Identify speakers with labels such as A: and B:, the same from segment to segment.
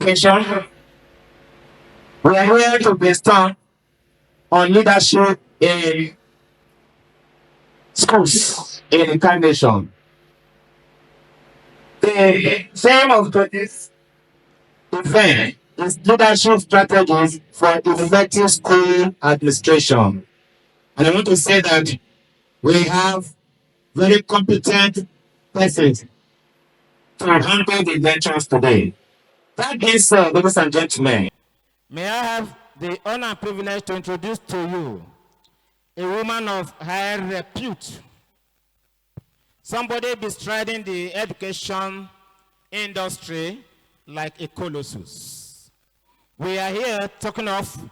A: education. We are here to brainstorm on leadership in schools in incarnation. The theme of today's event is leadership strategies for effective school administration. And I want to say that we have very competent persons to handle the lectures today. That being said, ladies and gentlemen,
B: may I have the honor and privilege to introduce to you a woman of high repute, somebody bestriding the education industry like a colossus. We are here talking of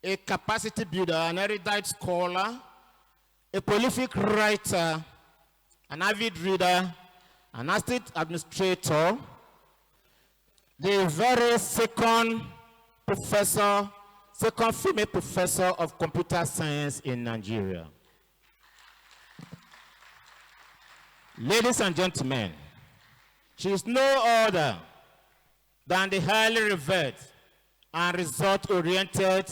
B: a capacity builder, an erudite scholar, a prolific writer, an avid reader, an astute administrator, the very second female professor of computer science in Nigeria. Ladies and gentlemen, she is no other than the highly revered and result-oriented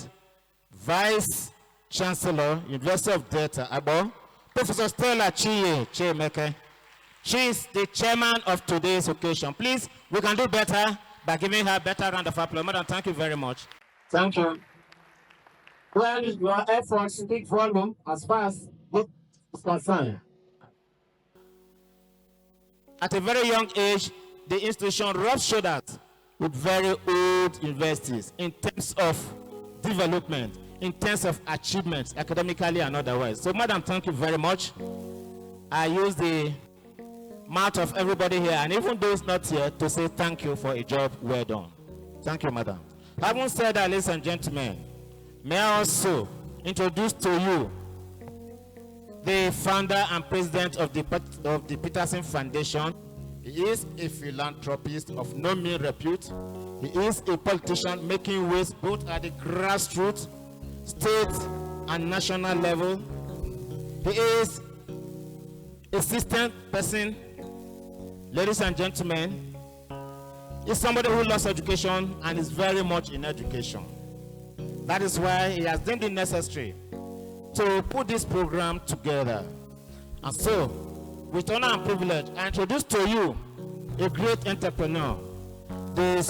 B: Vice Chancellor, University of Delta, Abo, Professor Stella Chiemeke. She is the chairman of today's occasion. Please, we can do better by giving her a better round of applause. Madam, thank you very much.
A: Thank you. Well, your efforts speak volume as far as this is concerned.
B: At a very young age, the institution rubs shoulders with very old universities in terms of development, in terms of achievements, academically and otherwise. So, Madam, thank you very much. I use the mouth of everybody here, and even those not here, to say thank you for a job well done. Thank you, Madam. Having said that, ladies and gentlemen, may I also introduce to you the founder and president of the Peterson Foundation. He is a philanthropist of no mean repute. He is a politician making waves both at the grassroots, state, and national level. He is a system person. Ladies and gentlemen, he's somebody who loves education and is very much in education. That is why he has deemed it necessary to put this program together. And so, with honor and privilege, I introduce to you a great entrepreneur, the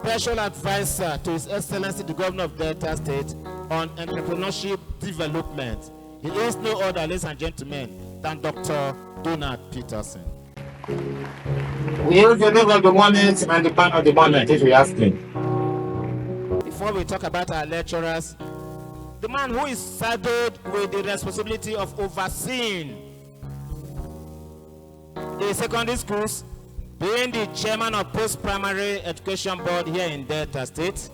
B: special advisor to His Excellency the Governor of Delta State on entrepreneurship development. He is no other, ladies and gentlemen, than Dr. Donald Peterson.
A: We use the name of the moment and the part of the moment, if you ask me.
B: Before we talk about our lecturers, the man who is saddled with the responsibility of overseeing the secondary schools, being the chairman of post-primary education board here in Delta State,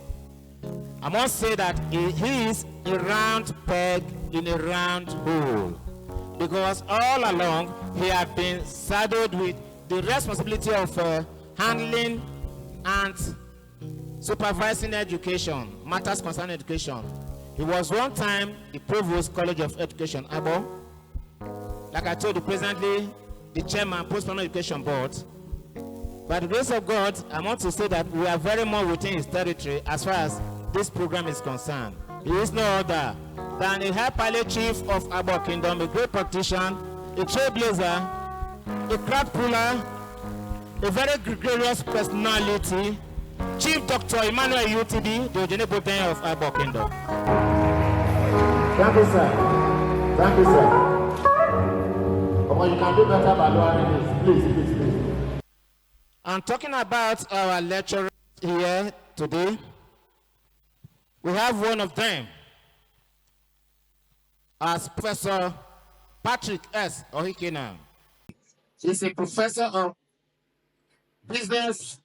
B: I must say that he is a round peg in a round hole, because all along he had been saddled with the responsibility of handling and supervising education, matters concerning education. He was one time the Provost College of Education, Abo. Like I told you, presently the chairman, Post-Primary Education Board. By the grace of God, I want to say that we are very much within his territory as far as this program is concerned. He is no other than a high pilot chief of Abo Kingdom, a great politician, a trailblazer, a crowd puller, a very gregarious personality, Chief Dr. Emmanuel UTD, the Ojenebo Ben of Abo Kingdom.
A: Thank you, sir. Thank you, sir. You can do better by lowering this. Please.
B: I'm talking about our lecturers here today. We have one of them as Professor Patrick S. Ohikena.
A: He's a professor of business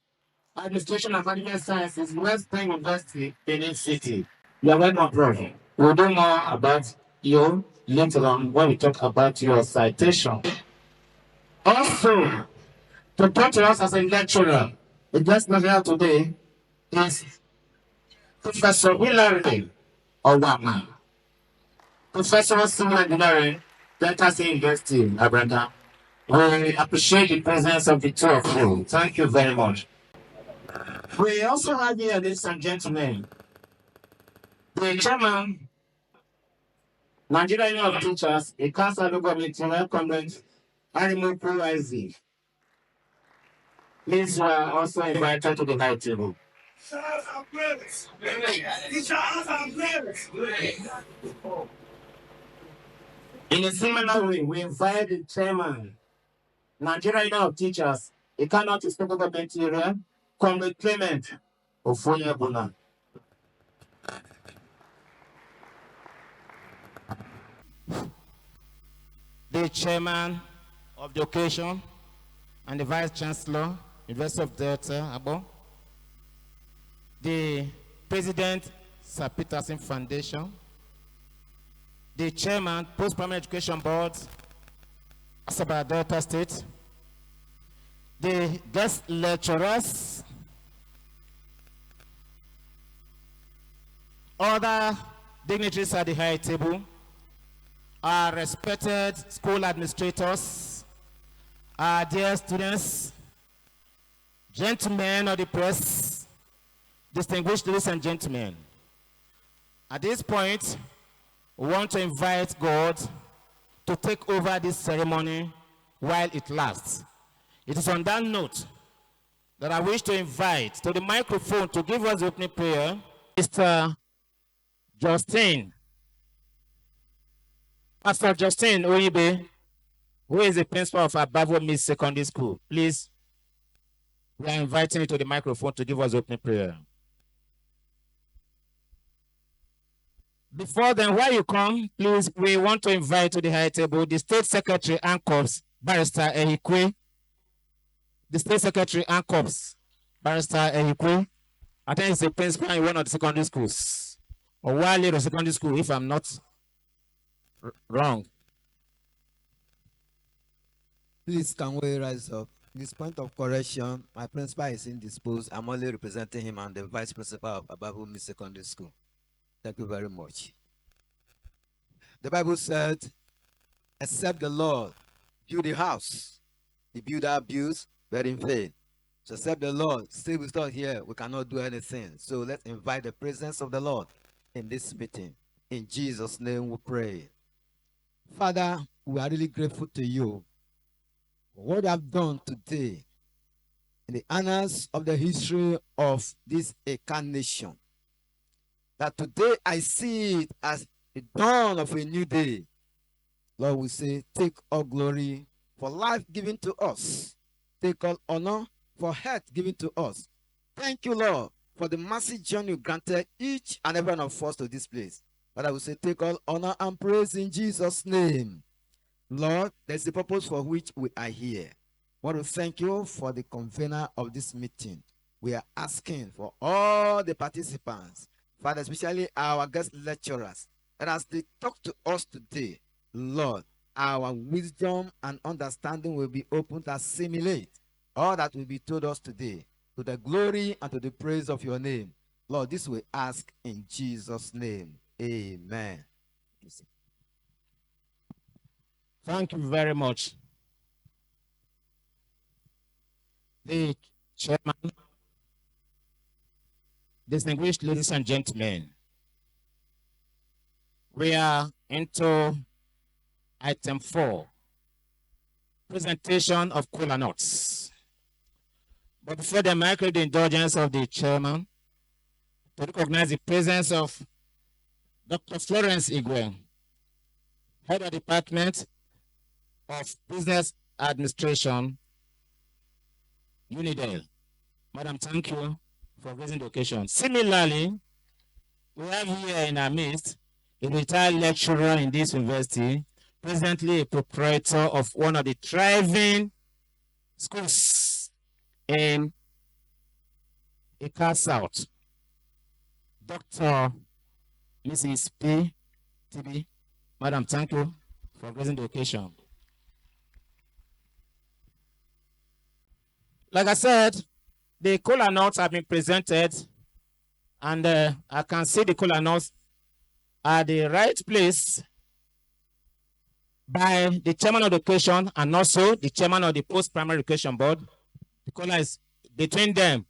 A: administration and management sciences, West Point University, Benin City. You are welcome, brother. We'll do more about you later on when we talk about your citation. Also, to talk to us as a lecturer, the guest lecturer today is Professor Hilary Owama, Professor of Civil Engineering, Delta State University, Abranda. We appreciate the presence of the two of you. Thank you very much. We also have here, ladies and gentlemen, the chairman, Nigeria Union of Teachers, a council local government, Comrade Animal Isaac. Please, you are also invited to the high table. In a similar way, we invite the chairman, Nigeria Union of Teachers, a cannot local government area, Comrade Clement Ofoyebuna.
B: The chairman of the occasion and the vice chancellor, University of Delta, Abo. The president, Sir Peterson Foundation. The chairman, Post-Primary Education Board, Asaba Delta State. The guest lecturers, other dignitaries at the high table, our respected school administrators, our dear students, gentlemen of the press, distinguished ladies and gentlemen. At this point, we want to invite God to take over this ceremony while it lasts. It is on that note that I wish to invite to the microphone to give us the opening prayer, Mr. Justin. Pastor Justin Oyibe, who is the principal of Abavo Miss Secondary School. Please, we are inviting you to the microphone to give us the opening prayer. Before then, while you come, please, we want to invite to the high table the State Secretary and Corps, Barrister Ehikwe. The State Secretary and Corps, Barrister Ehikwe. I think it's the principal in one of the secondary schools, or Wale the secondary school, if I'm not wrong.
C: Please, can we rise up? This point of correction, my principal is indisposed. I'm only representing him and the vice principal of Ababu Miss Secondary School. Thank you very much. The Bible said, except the Lord build a house, the builder builds, but in vain. So except the Lord stay with us here, we cannot do anything. So let's invite the presence of the Lord in this meeting. In Jesus' name we pray. Father, we are really grateful to you for what you have done today in the annals of the history of this Eka nation. That today I see it as the dawn of a new day. Lord, we say, take all glory for life given to us. Take all honor for health given to us. Thank you, Lord, for the mercy journey you granted each and every one of us to this place. But I will say, take all honor and praise in Jesus' name. Lord, there's the purpose for which we are here. I want to thank you for the convener of this meeting. We are asking for all the participants, Father, especially our guest lecturers, that as they talk to us today, Lord, our wisdom and understanding will be open to assimilate all that will be told us today to the glory and to the praise of your name. Lord, this we ask in Jesus' name. Amen.
B: Thank you very much. The chairman, distinguished ladies and gentlemen, we are into item 4, presentation of cola nuts. But before the micro, the indulgence of the chairman, to recognize the presence of Dr. Florence Igwe, head of department of Business Administration, Unidel. Madam, thank you for raising the occasion. Similarly, we have here in our midst a retired lecturer in this university, presently a proprietor of one of the thriving schools in Eka South, Dr. Mrs. P. TB. Madam, thank you for raising the occasion. Like I said, the cola nuts have been presented, and I can see the cola nuts at the right place by the chairman of the occasion and also the chairman of the post-primary education board. The cola is between them.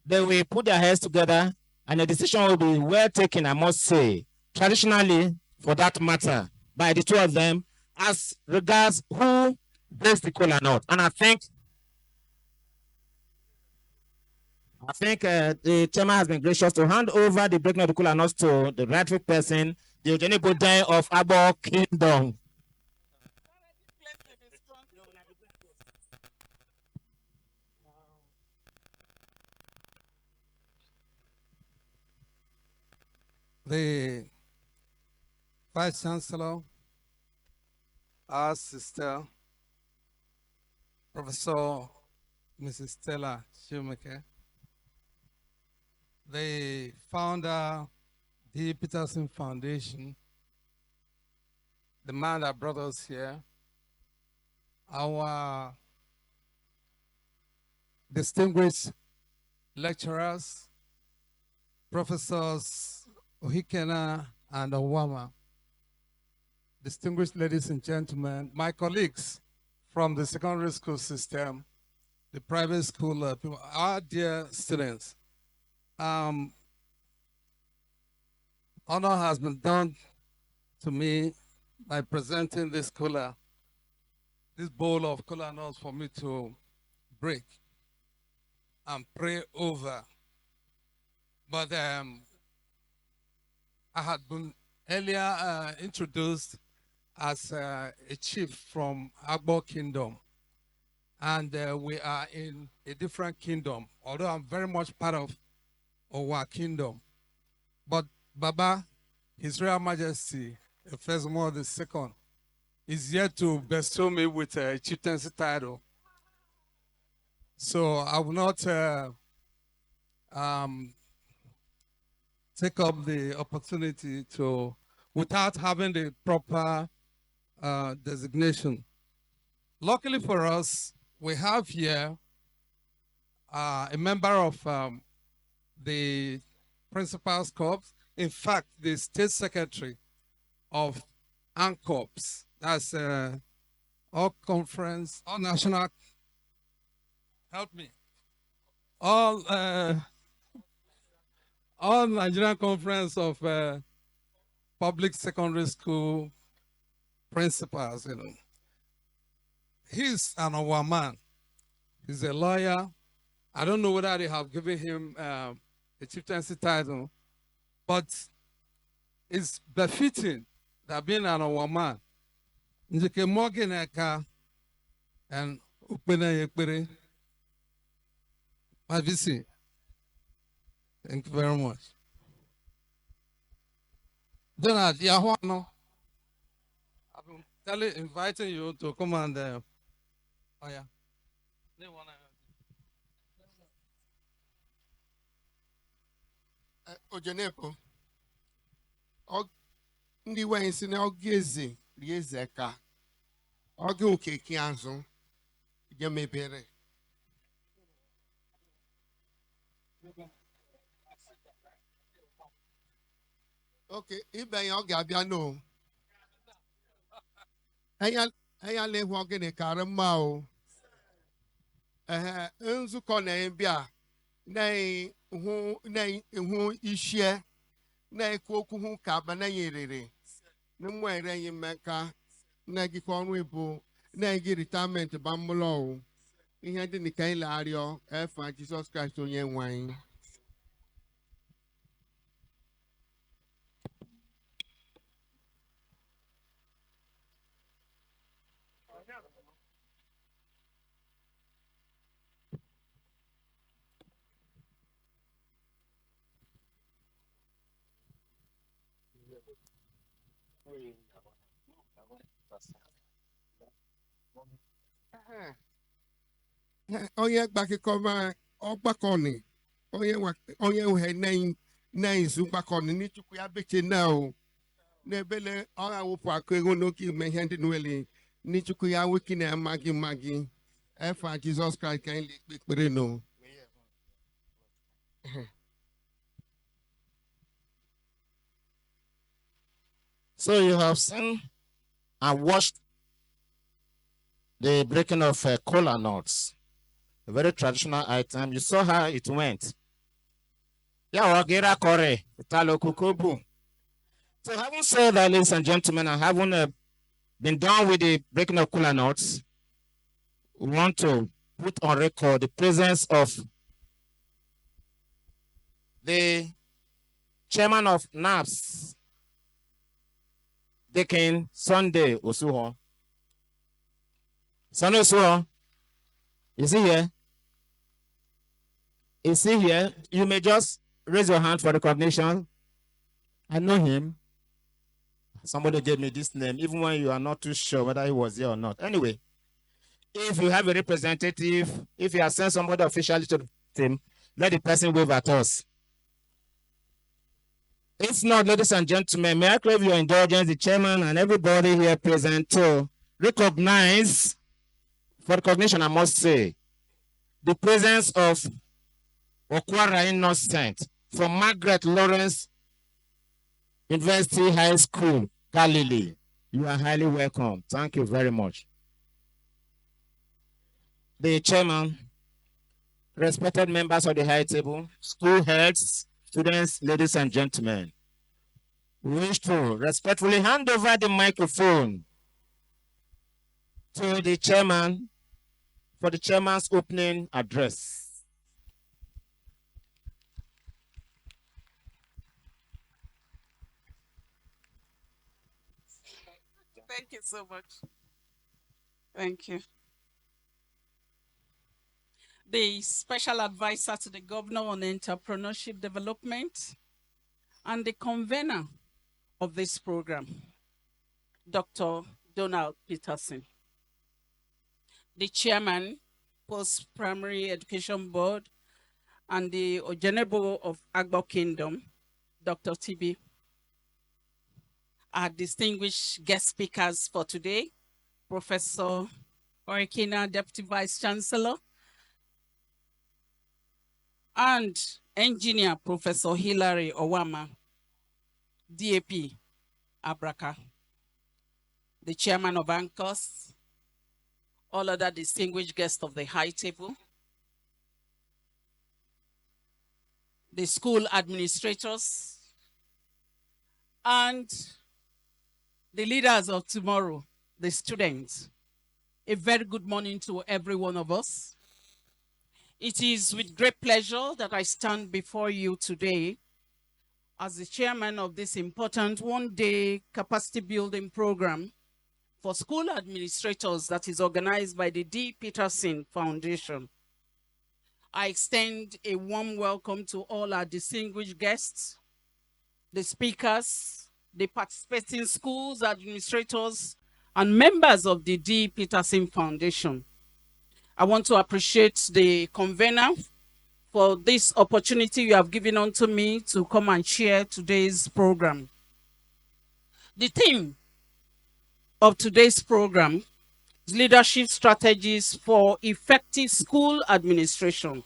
B: they will put their heads together and a decision will be well taken, I must say, traditionally for that matter, by the two of them as regards who breaks the kola nut. And I think the chairman has been gracious to hand over the breaking of the kola nuts to the rightful person, the Ojenebo Dai of Abo Kingdom.
D: The Vice Chancellor, our sister, Professor Mrs. Stella Shumake, the founder, D-PETERTSON Foundation, the man that brought us here, our distinguished lecturers, Professors Ohikena and Owama, distinguished ladies and gentlemen, my colleagues from the secondary school system, the private school people, our dear students. Honor has been done to me by presenting this bowl of kola nuts for me to break and pray over. But I had been earlier introduced as a chief from Agbo Kingdom. And we are in a different kingdom, although I'm very much part of our kingdom. But Baba, His Royal Majesty, First Mo II, is yet to bestow me with a chieftaincy title. So I will not take up the opportunity to, without having the proper designation. Luckily for us, we have here a member of the Principal's Corps, in fact, the State Secretary of ANCORPS, that's all conference, all national, help me, all Nigerian Conference of Public Secondary School Principals, you know. He's an our man. He's a lawyer. I don't know whether they have given him a chieftaincy title, but it's befitting that being an our man. Njike Morgan Eka and Upene Yekpere. My VC. Thank you very much. Donald, Yahuano, I've been inviting you to come and oh yeah.
E: Ojenepo, ndị nwanyị si na oge eze rie eze ka oge okeke azụ je mebere. Okay, ibe ya ọ ga-abịa no. Anya lehu ogene kara mma o. Nzukọ na-ebịa na-ehụ ishie na-ekwu okwu hụ ka abana nyerere na mmere anyị mmeka na-egikwa ọrụ ibu na-egi retirement ba mmụlọ ihe dị ka anyị larịọ efa Jizọs Kraịst onye nwe anyị. Onye gbakọma ọgbakọni onye uhe na-izu gbakọni n'Ichukwu ya beche na o n'ebele ọha wụpụ akụ ego n'oke ime ihe ndị nwere n'Ichukwu ya wiki na magi efa Jizọs Kraịst ka anyị lekpe ekpere no.
B: So you have seen and watched the breaking of kola nuts, a very traditional item. You saw how it went. Ya Wagira Kore, Italo Kukubu. So having said that, ladies and gentlemen, and having been done with the breaking of cooler notes, we want to put on record the presence of the chairman of NAPS, Deacon Sunday Osuho. Sunday Osuho, is he here? Is he here? You may just raise your hand for recognition. I know him. Somebody gave me this name, even when you are not too sure whether he was here or not. Anyway, if you have a representative, if you have sent somebody officially to the team, let the person wave at us. If not, ladies and gentlemen, may I crave your indulgence, the chairman and everybody here present, to recognize, for recognition, I must say, the presence of Okwara Innocent from Margaret Lawrence University High School, Galilee. You are highly welcome. Thank you very much. The chairman, respected members of the high table, school heads, students, ladies and gentlemen, we wish to respectfully hand over the microphone to the chairman for the chairman's opening address.
F: Thank you so much. Thank you. The Special Advisor to the Governor on Entrepreneurship Development and the convener of this program, Dr. Donald Peterson. The Chairman, Post-Primary Education Board and the Ojenebo of Agbo Kingdom, Dr. TB. Our distinguished guest speakers for today, Professor Orikina, Deputy Vice Chancellor, and Engineer Professor Hilary Owama, DAP, Abraka, the Chairman of Anchors, all other distinguished guests of the high table, the school administrators, and the leaders of tomorrow, the students. A very good morning to every one of us. It is with great pleasure that I stand before you today as the chairman of this important one-day capacity building program for school administrators that is organized by the D-PETERTSON Foundation. I extend a warm welcome to all our distinguished guests, the speakers, the participating schools, administrators, and members of the D-PETERTSON Foundation. I want to appreciate the convener for this opportunity you have given unto me to come and share today's program. The theme of today's program is leadership strategies for effective school administration.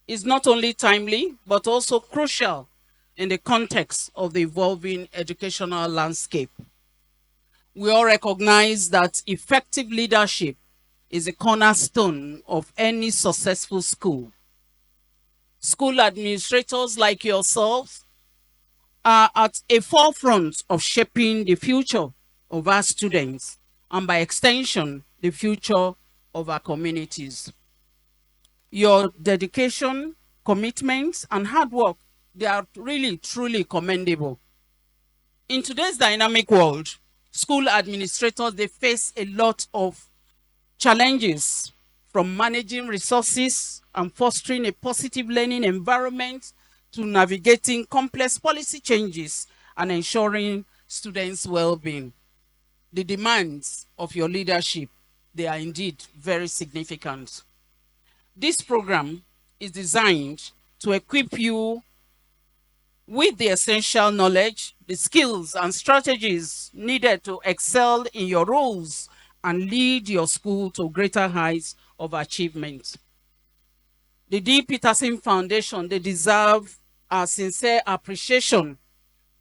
F: It's not only timely, but also crucial in the context of the evolving educational landscape. We all recognize that effective leadership is a cornerstone of any successful school. School administrators like yourselves are at a forefront of shaping the future of our students and by extension, the future of our communities. Your dedication, commitment, and hard work, they are really, truly commendable. In today's dynamic world, school administrators, they face a lot of challenges, from managing resources and fostering a positive learning environment to navigating complex policy changes and ensuring students' well-being. The demands of your leadership, they are indeed very significant. This program is designed to equip you with the essential knowledge, the skills and strategies needed to excel in your roles and lead your school to greater heights of achievement. The D-PETERTSON Foundation, they deserve our sincere appreciation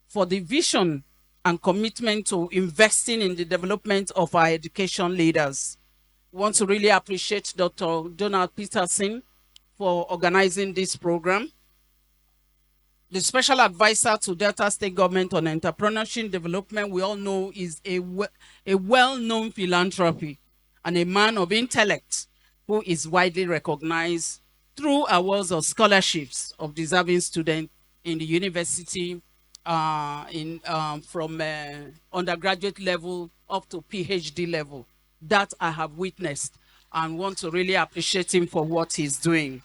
F: for the vision and commitment to investing in the development of our education leaders. We want to really appreciate Dr. Donald Peterson for organizing this program. the special advisor to Delta State Government on entrepreneurship development, we all know, is a well-known philanthropy and a man of intellect who is widely recognized through awards of scholarships of deserving students in the university, from undergraduate level up to PhD level. That I have witnessed and want to really appreciate him for what he's doing.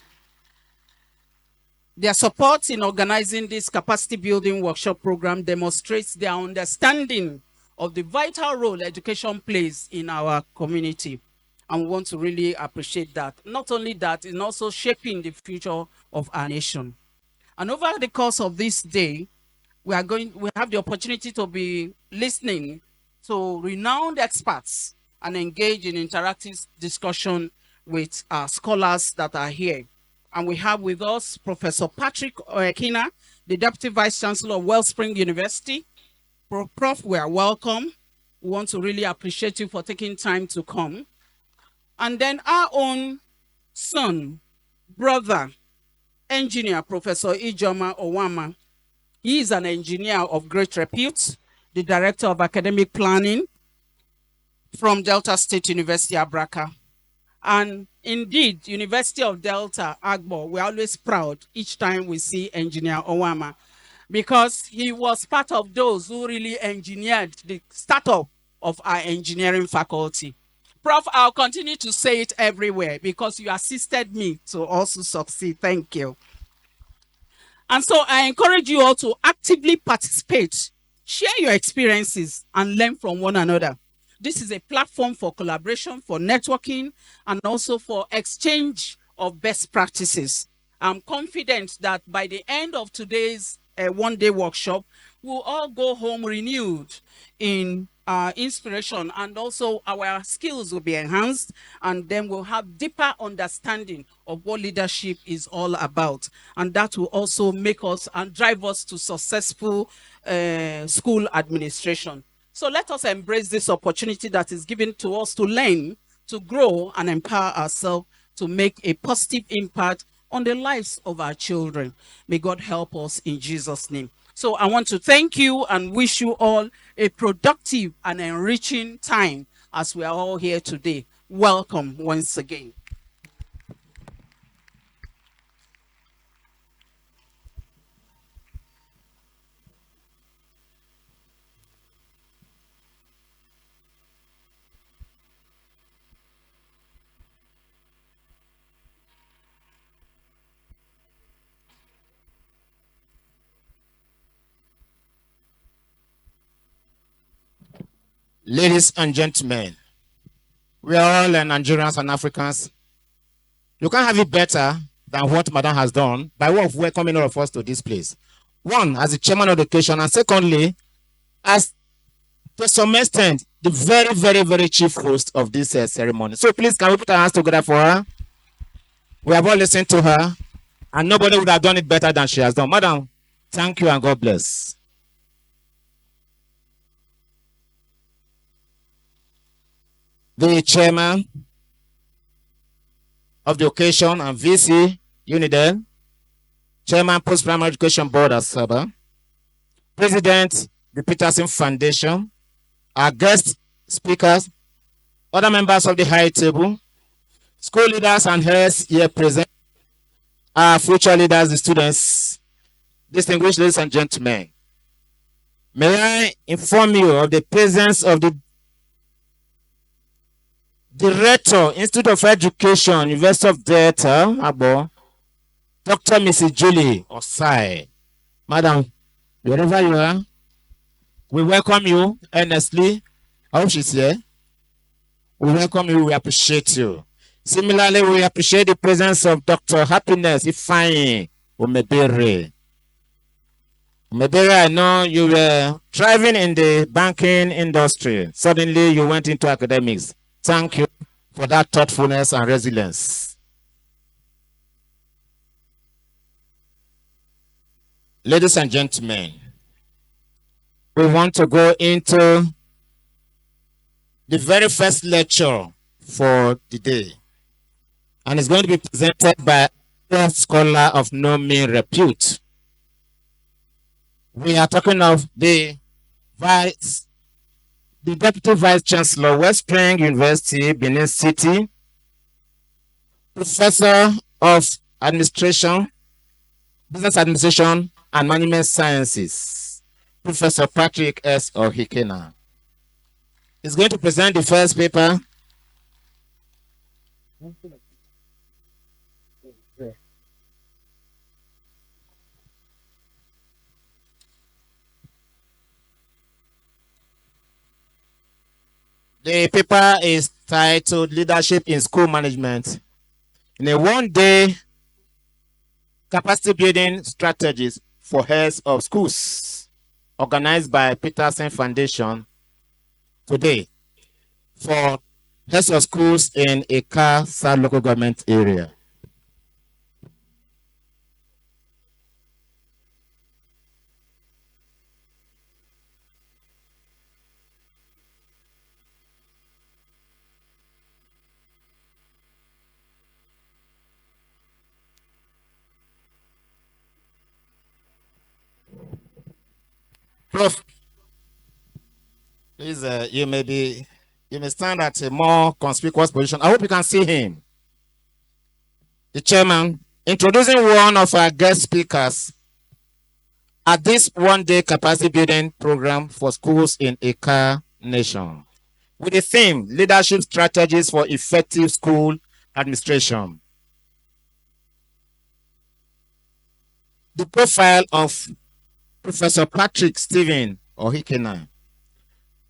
F: Their support in organizing this capacity building workshop program demonstrates their understanding of the vital role education plays in our community. And we want to really appreciate that. Not only that, it's also shaping the future of our nation. And over the course of this day, we have the opportunity to be listening to renowned experts and engage in interactive discussion with our scholars that are here. And we have with us Professor Patrick Oekina, the Deputy Vice Chancellor of Wellspring University. Prof, we are welcome. We want to really appreciate you for taking time to come. And then our own son, brother, engineer, Professor Ijoma Owama. He is an engineer of great repute, the Director of Academic Planning from Delta State University, Abraka. And indeed, University of Delta, Agbo, we're always proud each time we see Engineer Owama, because he was part of those who really engineered the startup of our engineering faculty. Prof, I'll continue to say it everywhere because you assisted me to also succeed. Thank you. And so I encourage you all to actively participate, share your experiences, and learn from one another. This is a platform for collaboration, for networking, and also for exchange of best practices. I'm confident that by the end of today's one-day workshop, we'll all go home renewed in inspiration, and also our skills will be enhanced, and then we'll have deeper understanding of what leadership is all about. And that will also make us and drive us to successful school administration. So let us embrace this opportunity that is given to us to learn, to grow, and empower ourselves to make a positive impact on the lives of our children. May God help us in Jesus' name. So I want to thank you and wish you all a productive and enriching time as we are all here today. Welcome once again.
A: Ladies and gentlemen, we are all Nigerians and Africans. You can't have it better than what Madam has done by way of welcoming all of us to this place. One, as the chairman of the occasion, and secondly, as to some extent, the very, very, very chief host of this ceremony. So please, can we put our hands together for her? We have all listened to her, and nobody would have done it better than she has done. Madam, thank you and God bless. The chairman of the occasion and VC Unidel, chairman Post-Primary Education Board Asaba, president the Peterson Foundation, our guest speakers, other members of the high table, school leaders and heads here present, our future leaders, the students, distinguished ladies and gentlemen. May I inform you of the presence of the Director, Institute of Education, University of Delta, Abo, Dr. Mrs. Julie Osai. Madam, wherever you are, we welcome you earnestly. I hope she's here. We welcome you, we appreciate you. Similarly, we appreciate the presence of Dr. Happiness Ifeanyi Omebere. Omebere, I know you were thriving in the banking industry. Suddenly, you went into academics. Thank you for that thoughtfulness and resilience. Ladies and gentlemen, we want to go into the very first lecture for the day. And it's going to be presented by a scholar of no mean repute.
B: We are talking of the Deputy Vice Chancellor, West Spring University, Benin City, Professor of Administration, Business Administration and Management Sciences, Professor Patrick S. Ohikena. He's going to present the first paper. The paper is titled Leadership in School Management in a one-day capacity building strategies for heads of schools, organized by Peterson Foundation today for heads of schools in Eka South local government area. Prof, please, you may stand at a more conspicuous position. I hope you can see him. The chairman, introducing one of our guest speakers at this one-day capacity building program for schools in Eka Nation, with the theme, Leadership Strategies for Effective School Administration. The profile of Professor Patrick Stephen Ohikena.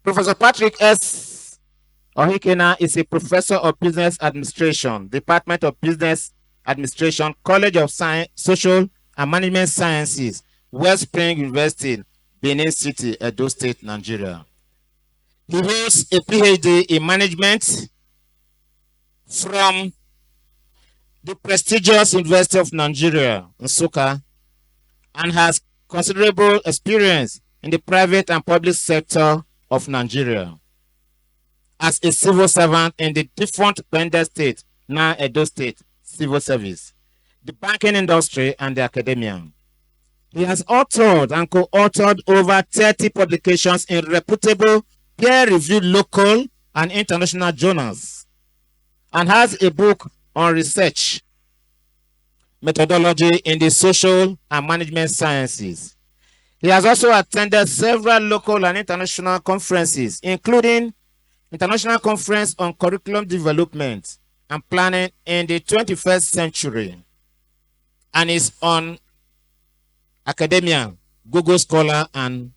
B: Professor Patrick S. Ohikena is a professor of business administration, Department of Business Administration, College of Science, Social and Management Sciences, West Spring University, Benin City, Edo State, Nigeria. He holds a PhD in management from the prestigious University of Nigeria, Nsukka, and has considerable experience in the private and public sector of Nigeria as a civil servant in the different Bender State, now Edo State, civil service, the banking industry, and the academia. He has authored and co-authored over 30 publications in reputable peer-reviewed local and international journals, and has a book on research methodology in the social and management sciences. He has also attended several local and international conferences, including International Conference on Curriculum Development and Planning in the 21st Century, and is on academia, Google Scholar, and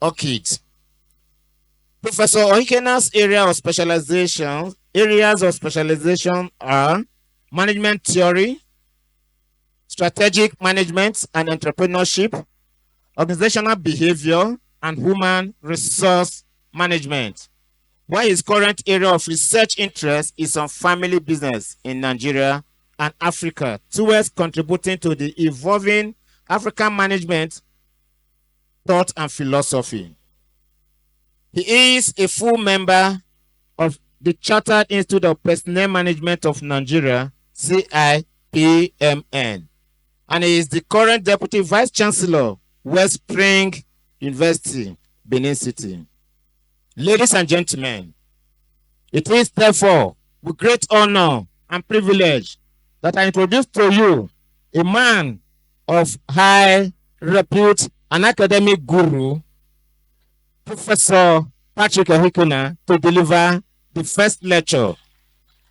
B: ORCID. Professor Ohikena's areas of specialization are management theory, strategic management and entrepreneurship, organizational behavior, and human resource management. While his current area of research interest is on family business in Nigeria and Africa towards contributing to the evolving African management thought and philosophy. He is a full member of the Chartered Institute of Personnel Management of Nigeria, CIPMN, and he is the current Deputy Vice Chancellor, West Spring University, Benin City. Ladies and gentlemen, it is therefore with great honor and privilege that I introduce to you a man of high repute, an academic guru, Professor Patrick Ohikena, to deliver the first lecture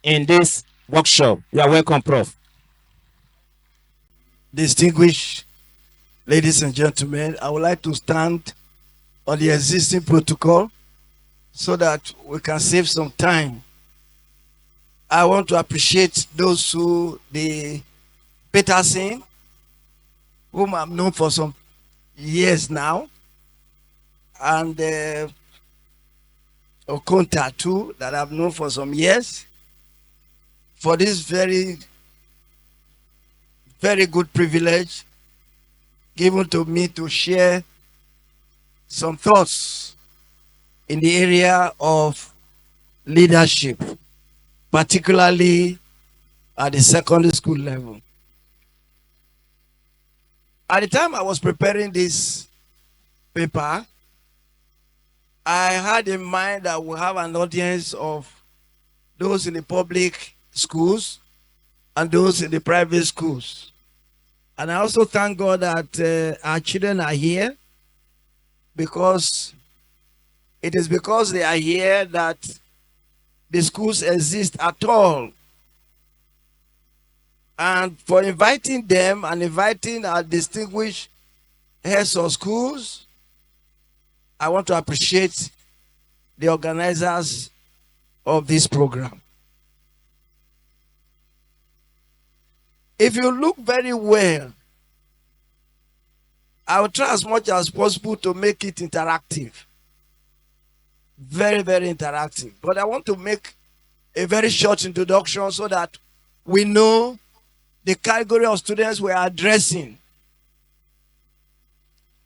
B: in this workshop. You are welcome, Prof.
G: Distinguished ladies and gentlemen, I would like to stand on the existing protocol so that we can save some time. I want to appreciate those the Peterson, whom I've known for some years now, and Okonta too, that I've known for some years, for this very, very good privilege given to me to share some thoughts in the area of leadership, particularly at the secondary school level. At the time I was preparing this paper, I had in mind that we have an audience of those in the public schools and those in the private schools. And I also thank God that our children are here, because it is because they are here that the schools exist at all. And for inviting them and inviting our distinguished heads of schools, I want to appreciate the organizers of this program. If you look very well, I will try as much as possible to make it interactive. Very, very interactive. But I want to make a very short introduction so that we know the category of students we are addressing.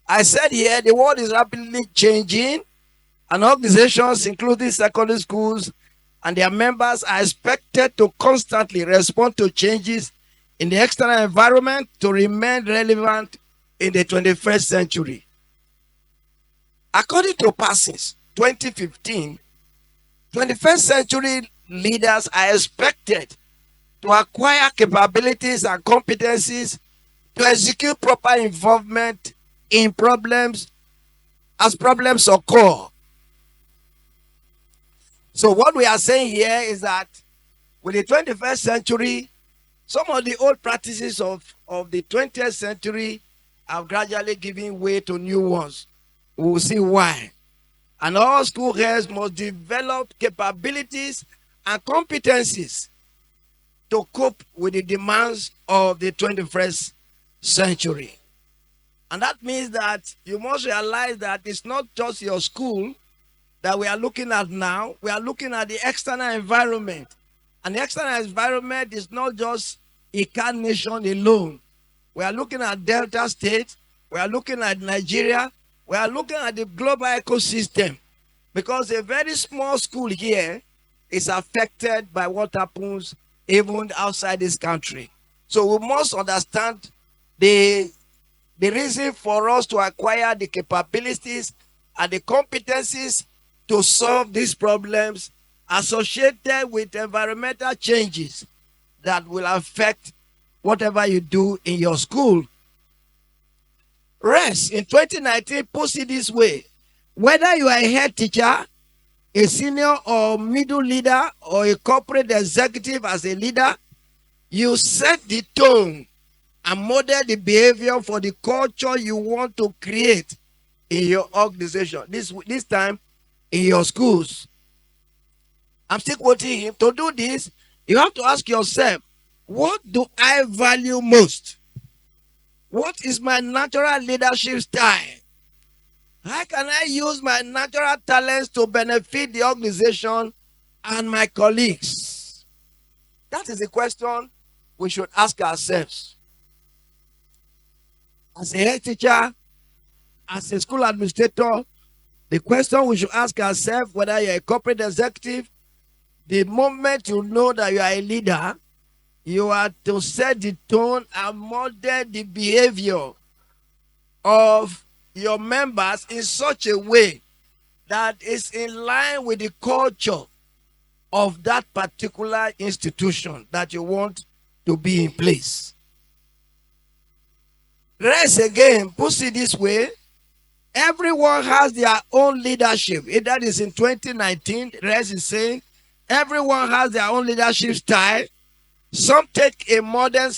G: I said here, the world is rapidly changing, and organizations, including secondary schools and their members, are expected to constantly respond to changes in the external environment to remain relevant in the 21st century. According to Parsons 2015, 21st century leaders are expected to acquire capabilities and competencies to execute proper involvement in problems as problems occur. So what we are saying here is that with the 21st century, some of the old practices of the 20th century are gradually giving way to new ones. We will see why. And all school heads must develop capabilities and competencies to cope with the demands of the 21st century. And that means that you must realize that it's not just your school that we are looking at now. We are looking at the external environment. And the external environment is not just Ika nation alone. We are looking at Delta State. We are looking at Nigeria. We are looking at the global ecosystem. Because a very small school here is affected by what happens even outside this country. So we must understand the reason for us to acquire the capabilities and the competencies to solve these problems associated with environmental changes that will affect whatever you do in your school. REST in 2019 puts it this way: whether you are a head teacher, a senior or middle leader, or a corporate executive as a leader, you set the tone and model the behavior for the culture you want to create in your organization. This time in your schools. I'm still quoting him. To do this, you have to ask yourself, what do I value most? What is my natural leadership style? How can I use my natural talents to benefit the organization and my colleagues? That is the question we should ask ourselves. As a head teacher, as a school administrator, the question we should ask ourselves, whether you're a corporate executive, the moment you know that you are a leader, you are to set the tone and model the behavior of your members in such a way that is in line with the culture of that particular institution that you want to be in place. Rest again puts it this way: everyone has their own leadership. That is in 2019. Rest is saying everyone has their own leadership style. Some take a modern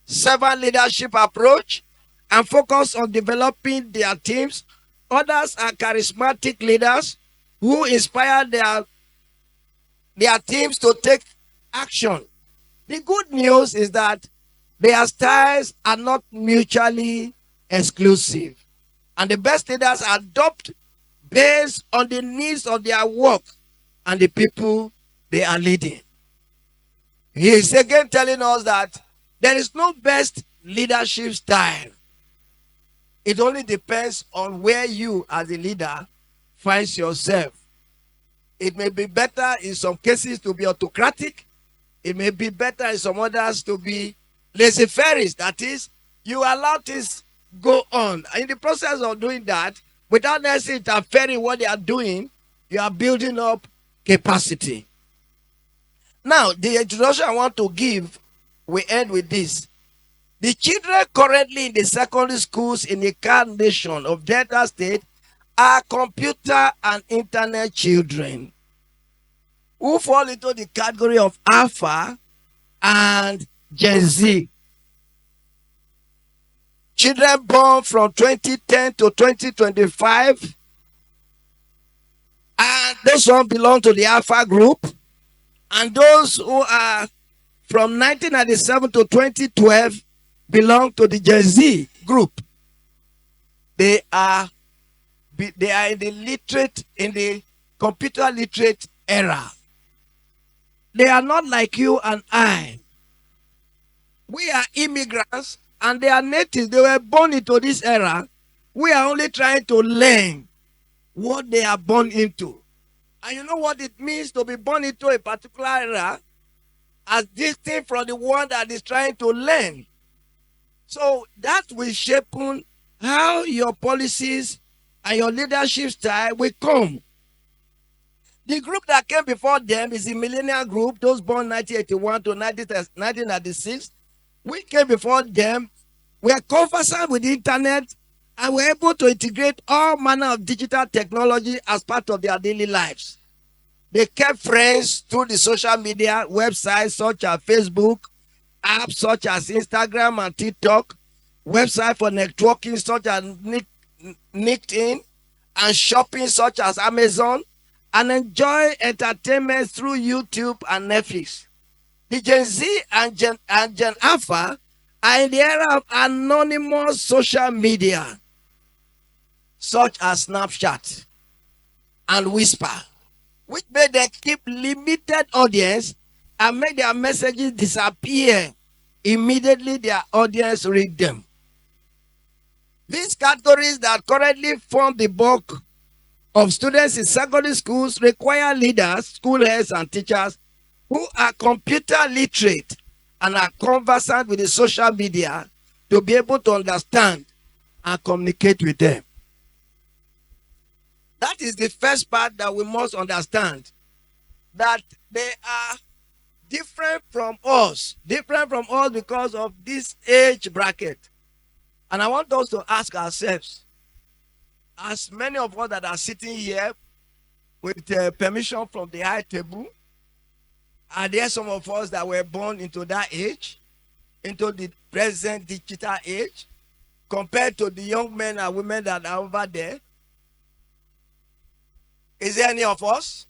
G: servant leadership approach and focus on developing their teams. Others are charismatic leaders who inspire their teams to take action. The good news is that their styles are not mutually exclusive, and the best leaders adopt based on the needs of their work and the people they are leading. He is again telling us that there is no best leadership style. It only depends on where you as a leader finds yourself. It may be better in some cases to be autocratic. It may be better in some others to be laissez-faire. That is, You allow this go on. In the process of doing that, without necessarily interfering what they are doing, you are building up capacity. Now, the introduction I want to give, we end with this. The children currently in the secondary schools in the Car Nation of Delta State are computer and internet children who fall into the category of Alpha and Gen Z. Children born from 2010 to 2025, and those one belong to the Alpha group, and those who are from 1997 to 2012 belong to the Gen Z group. They are in the computer literate era. They are not like you and I. We are immigrants and they are natives. They were born into this era. We are only trying to learn what they are born into. And you know what it means to be born into a particular era as distinct from the one that is trying to learn. So that will shape how your policies and your leadership style will come. The group that came before them is the millennial group, those born 1981 to 1996. We came before them. We are conversant with the internet and we're able to integrate all manner of digital technology as part of their daily lives. They kept friends through the social media websites such as Facebook, apps such as Instagram and TikTok, websites for networking such as LinkedIn, and shopping such as Amazon, and enjoy entertainment through YouTube and Netflix. The Gen Z and Gen Alpha are in the era of anonymous social media such as Snapchat and Whisper, which made them keep limited audience and make their messages disappear immediately their audience read them. These categories that currently form the bulk of students in secondary schools require leaders, school heads, and teachers who are computer literate and are conversant with the social media to be able to understand and communicate with them. That is the first part that we must understand, that they are different from us because of this age bracket. And I want us to ask ourselves, as many of us that are sitting here with permission from the high table, are there some of us that were born into that age, into the present digital age, compared to the young men and women that are over there? Is there any of us?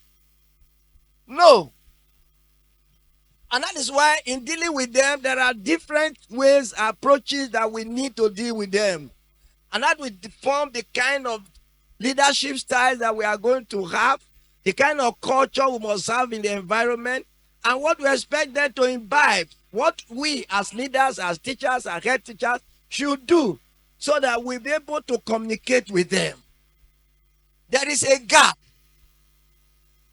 G: No. And that is why in dealing with them, there are different ways, approaches that we need to deal with them. And that will form the kind of leadership style that we are going to have, the kind of culture we must have in the environment, and what we expect them to imbibe, what we as leaders, as teachers, as head teachers should do so that we'll be able to communicate with them. There is a gap.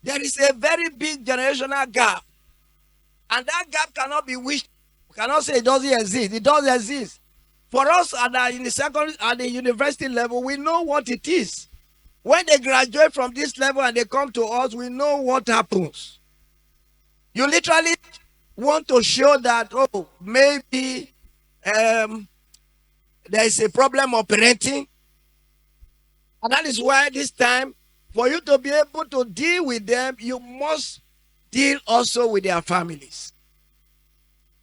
G: There is a very big generational gap. And that gap cannot be wished. We cannot say it doesn't exist. It does exist. For us in the secondary and the university level, we know what it is. When they graduate from this level and they come to us, we know what happens. You literally want to show that, oh, maybe there is a problem of parenting. And that is why this time, for you to be able to deal with them, you must deal also with their families.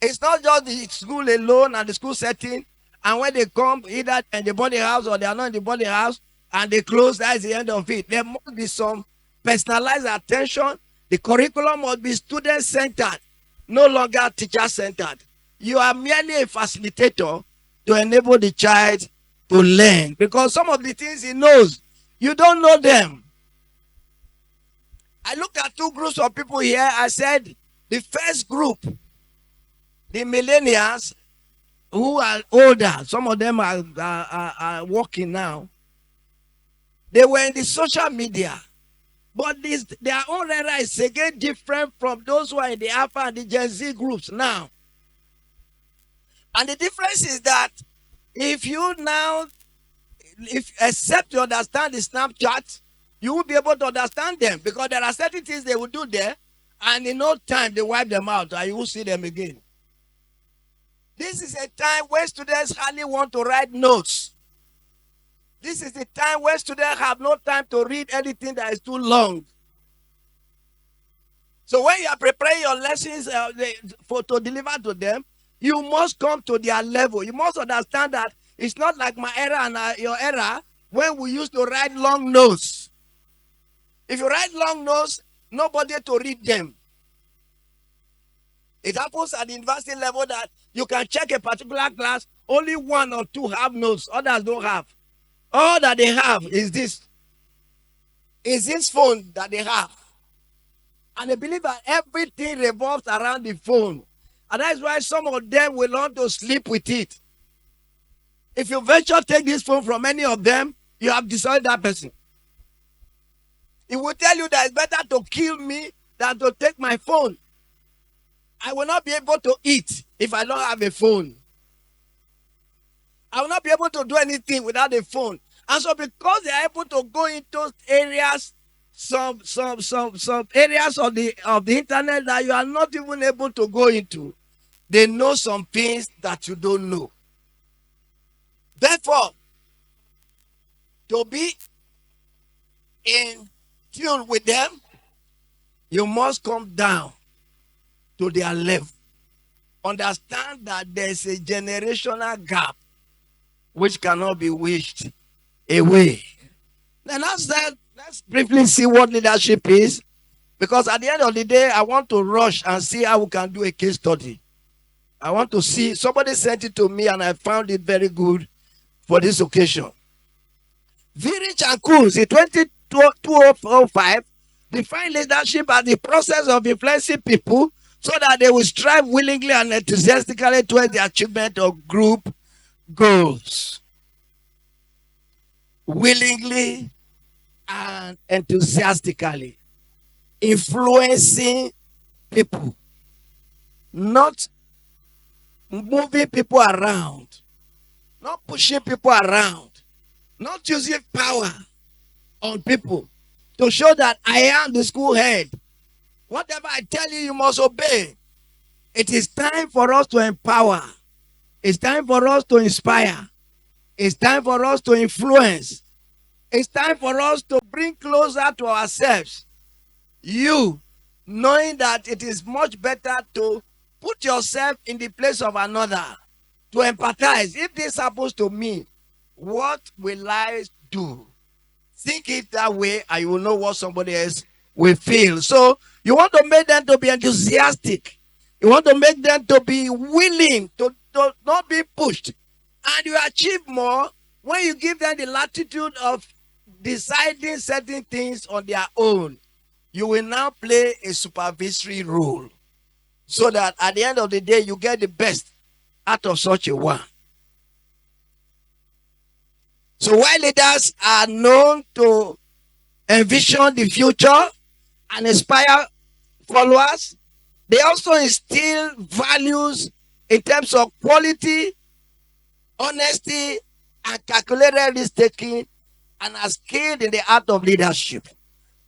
G: It's not just the school alone and the school setting. And when they come, either in the boarding house or they are not in the boarding house, and they close, that is the end of it. There must be some personalized attention. The curriculum must be student-centered, no longer teacher-centered. You are merely a facilitator to enable the child to learn. Because some of the things he knows, you don't know them. I looked at two groups of people here. I said, the first group, the millennials, who are older, some of them are working now. They were in the social media. But their own era is again different from those who are in the Alpha and the Gen Z groups now. And the difference is that If you now, if except you understand the Snapchat, you will be able to understand them, because there are certain things they will do there, and in no time they wipe them out and you will see them again. This is a time where students hardly want to write notes. This is the time where students have no time to read anything that is too long. So when you are preparing your lessons to deliver to them, you must come to their level. You must understand that it's not like my era and your era when we used to write long notes. If you write long notes, nobody to read them. It happens at the university level that you can check a particular class, only one or two have notes, others don't have. All that they have is this phone that they have. And they believe that everything revolves around the phone. And that's why some of them will want to sleep with it. If you venture take this phone from any of them, you have destroyed that person. It will tell you that it's better to kill me than to take my phone. I will not be able to eat if I don't have a phone. I will not be able to do anything without a phone. And so because they are able to go into areas, some areas of the internet that you are not even able to go into, they know some things that you don't know. Therefore, to be in tune with them, you must come down to their level. Understand that there's a generational gap which cannot be wished away. Then let's briefly see what leadership is, because at the end of the day, I want to rush and see how we can do a case study. I want to see, somebody sent it to me and I found it very good for this occasion. Virich and Kunz in 2005 define leadership as the process of influencing people so that they will strive willingly and enthusiastically towards the achievement of group goals. Willingly and enthusiastically influencing people, not moving people around, not pushing people around, not using power on people to show that I am the school head. Whatever I tell you, you must obey. It is time for us to empower. It's time for us to inspire. It's time for us to influence. It's time for us to bring closer to ourselves. You, knowing that it is much better to put yourself in the place of another, to empathize. If this happens to me, what will I do? Think it that way and you will know what somebody else will feel. So you want to make them to be enthusiastic. You want to make them to be willing to not be pushed. And you achieve more when you give them the latitude of deciding certain things on their own. You will now play a supervisory role so that at the end of the day, you get the best out of such a one. So while leaders are known to envision the future and inspire followers, they also instill values in terms of quality, honesty, and calculated risk-taking, and are skilled in the art of leadership.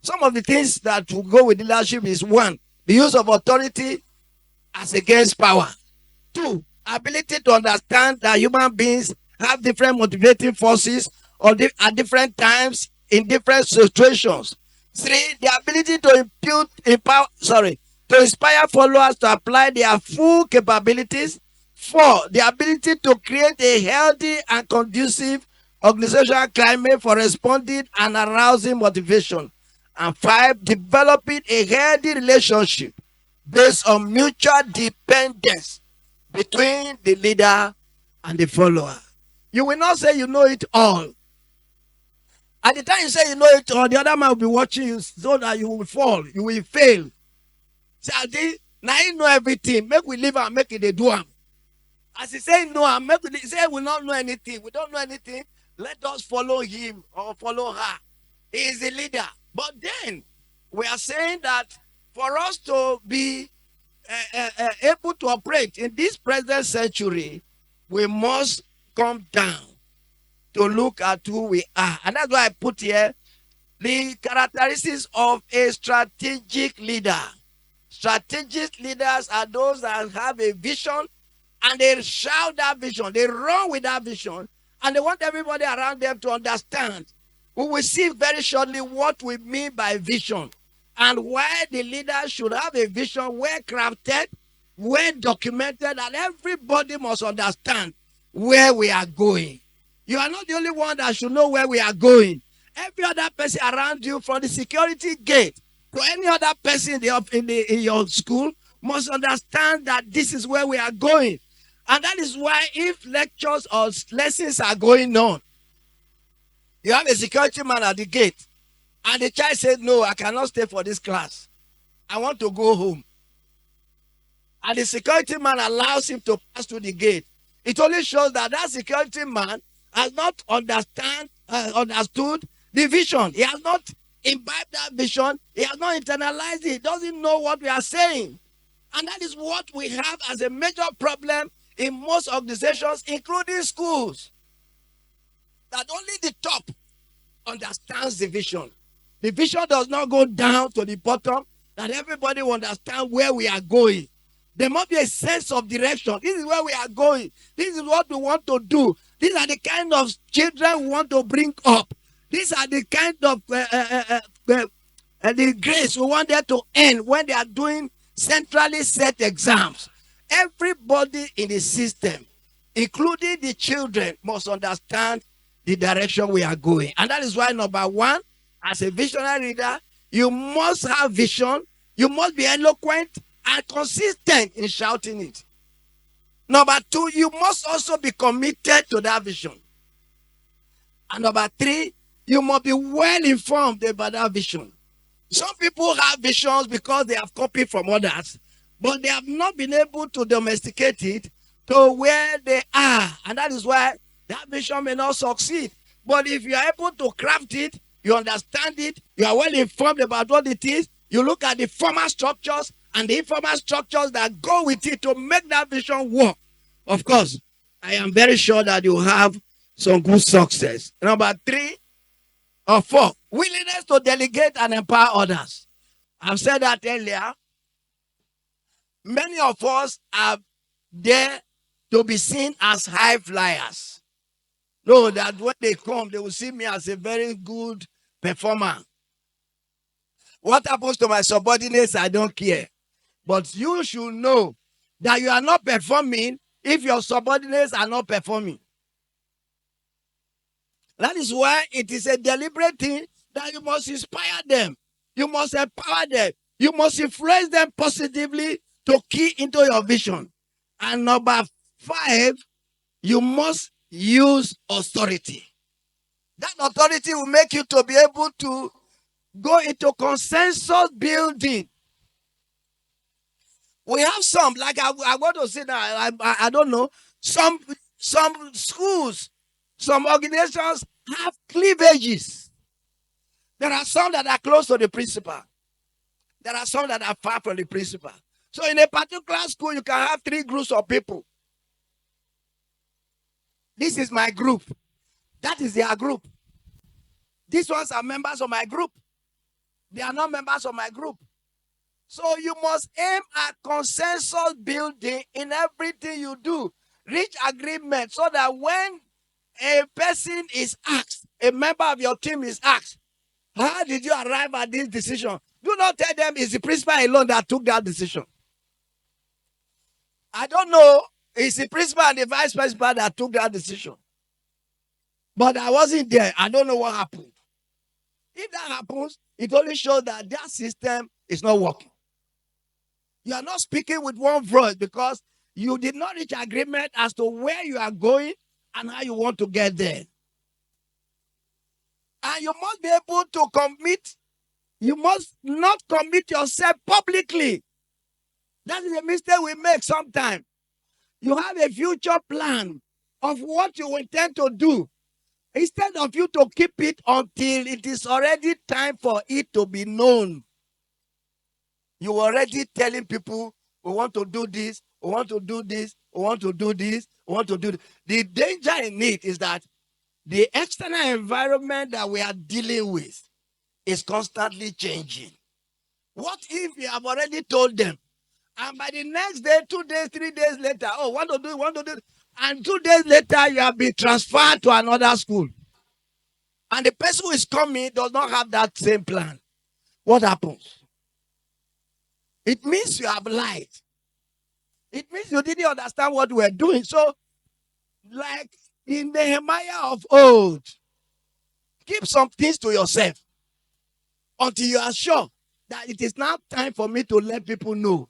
G: Some of the things that will go with leadership is: 1, the use of authority as against power. 2, ability to understand that human beings have different motivating forces at different times in different situations. 3, the ability to inspire followers to apply their full capabilities. 4, the ability to create a healthy and conducive organizational climate for responding and arousing motivation. And 5, developing a healthy relationship based on mutual dependence between the leader and the follower. You will not say you know it all. At the time you say you know it all, the other man will be watching you so that you will fall, you will fail. Say, now you know everything. Make we live and make it a do am. As he say no, and make we say we not know anything. We don't know anything. Let us follow him or follow her. He is the leader. But then we are saying that for us to be able to operate in this present century, we must come down to look at who we are. And that's why I put here the characteristics of a strategic leader. Strategic leaders are those that have a vision and they shout that vision. They run with that vision and they want everybody around them to understand. We will see very shortly what we mean by vision and why the leader should have a vision well crafted, well documented, and everybody must understand where we are going. You are not the only one that should know where we are going. Every other person around you, from the security gate to any other person in your school, must understand that this is where we are going. And that is why if lectures or lessons are going on, you have a security man at the gate, and the child said, no, I cannot stay for this class. I want to go home. And the security man allows him to pass through the gate. It only shows that that security man has not understood the vision. He has not imbibed that vision. He has not internalized it. He doesn't know what we are saying. And that is what we have as a major problem in most organizations, including schools. That only the top understands the vision. The vision does not go down to the bottom, that everybody will understand where we are going. There must be a sense of direction. This is where we are going. This is what we want to do. These are the kind of children we want to bring up. These are the kind of the grades we want them to earn when they are doing centrally set exams. Everybody in the system, including the children, must understand the direction we are going. And that is why, number one, as a visionary leader, you must have vision. You must be eloquent and consistent in shouting it. Number two, you must also be committed to that vision. And number three, you must be well informed about that vision. Some people have visions because they have copied from others, but they have not been able to domesticate it to where they are. And that is why that vision may not succeed. But if you are able to craft it, you understand it, you are well informed about what it is, you look at the formal structures and the informal structures that go with it to make that vision work. Of course, I am very sure that you have some good success. Number three or four, willingness to delegate and empower others. I've said that earlier. Many of us are there to be seen as high flyers. No, that when they come, they will see me as a very good performer. What happens to my subordinates, I don't care. But you should know that you are not performing if your subordinates are not performing. That is why it is a deliberate thing that you must inspire them. You must empower them. You must influence them positively to key into your vision. And number five, you must use authority. That authority will make you to be able to go into consensus building. We have some, like I want to say that, I don't know, some schools, some organizations have cleavages. There are some that are close to the principal. There are some that are far from the principal. So in a particular school, you can have 3 groups of people. This is my group. That is their group. These ones are members of my group. They are not members of my group. So you must aim at consensus building in everything you do. Reach agreement so that when a person is asked, a member of your team is asked, how did you arrive at this decision? Do not tell them it's the principal alone that took that decision. I don't know. It's the principal and the vice principal that took that decision. But I wasn't there. I don't know what happened. If that happens, it only shows that that system is not working. You are not speaking with one voice because you did not reach agreement as to where you are going and how you want to get there. And you must be able to commit. You must not commit yourself publicly. That is a mistake we make sometimes. You have a future plan of what you intend to do. Instead of you to keep it until it is already time for it to be known. You are already telling people, we want to do this, we want to do this, we want to do this. want to do it. The danger in it is that the external environment that we are dealing with is constantly changing. What if you have already told them, and by the next day, 2 days, 3 days later, oh, want to do, and 2 days later, you have been transferred to another school, and the person who is coming does not have that same plan? What happens? It means you have lied. It means you didn't understand what we're doing. So, like in Nehemiah of old, keep some things to yourself until you are sure that it is now time for me to let people know,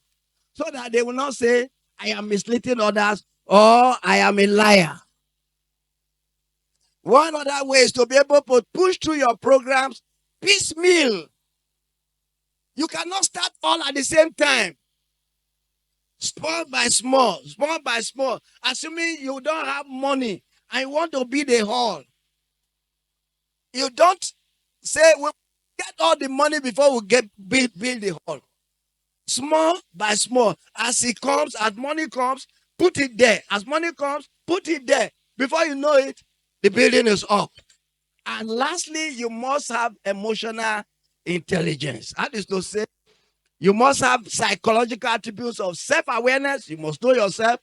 G: so that they will not say, I am misleading others or I am a liar. One other way is to be able to push through your programs piecemeal. You cannot start all at the same time. Small by small, assuming you don't have money and you want to build a hall. You don't say, we'll get all the money before we build the hall. Small by small, as money comes, put it there. As money comes, put it there. Before you know it, the building is up. And lastly, you must have emotional intelligence. That is to say, you must have psychological attributes of self-awareness. You must know yourself.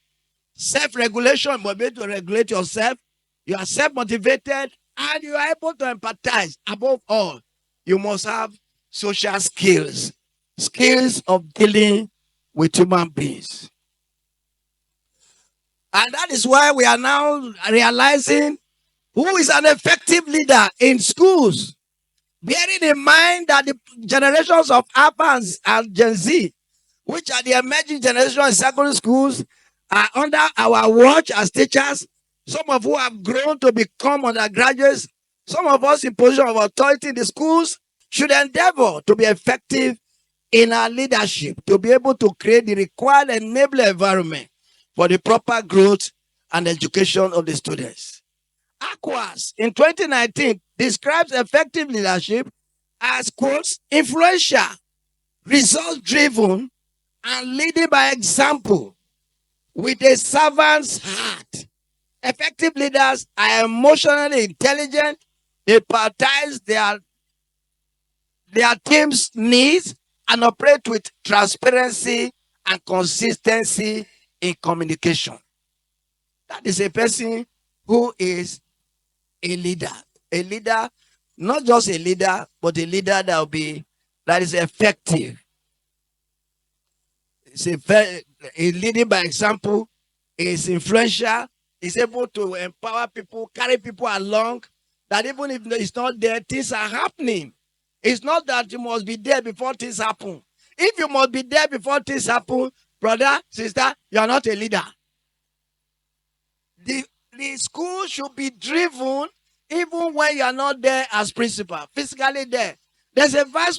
G: Self-regulation, you must be able to regulate yourself. You are self-motivated and you are able to empathize. Above all, you must have social skills. Skills of dealing with human beings. And that is why we are now realizing who is an effective leader in schools. Bearing in mind that the generations of Alpha and Gen Z, which are the emerging generation in secondary schools, are under our watch as teachers, some of who have grown to become undergraduates, some of us in position of authority in the schools, should endeavor to be effective in our leadership, to be able to create the required enabling environment for the proper growth and education of the students. Aquas in 2019 describes effective leadership as, quotes, influential, result-driven, and leading by example with a servant's heart. Effective leaders are emotionally intelligent. They prioritize their team's needs and operate with transparency and consistency in communication. That is a person who is a leader. A leader, not just a leader, but a leader that is effective. It's a leading by example, is influential, is able to empower people, carry people along, that even if it's not there, things are happening. It's not that you must be there before things happen. If you must be there before things happen, brother, sister, you are not a leader. The school should be driven even when you are not there as principal, physically there. There's a vice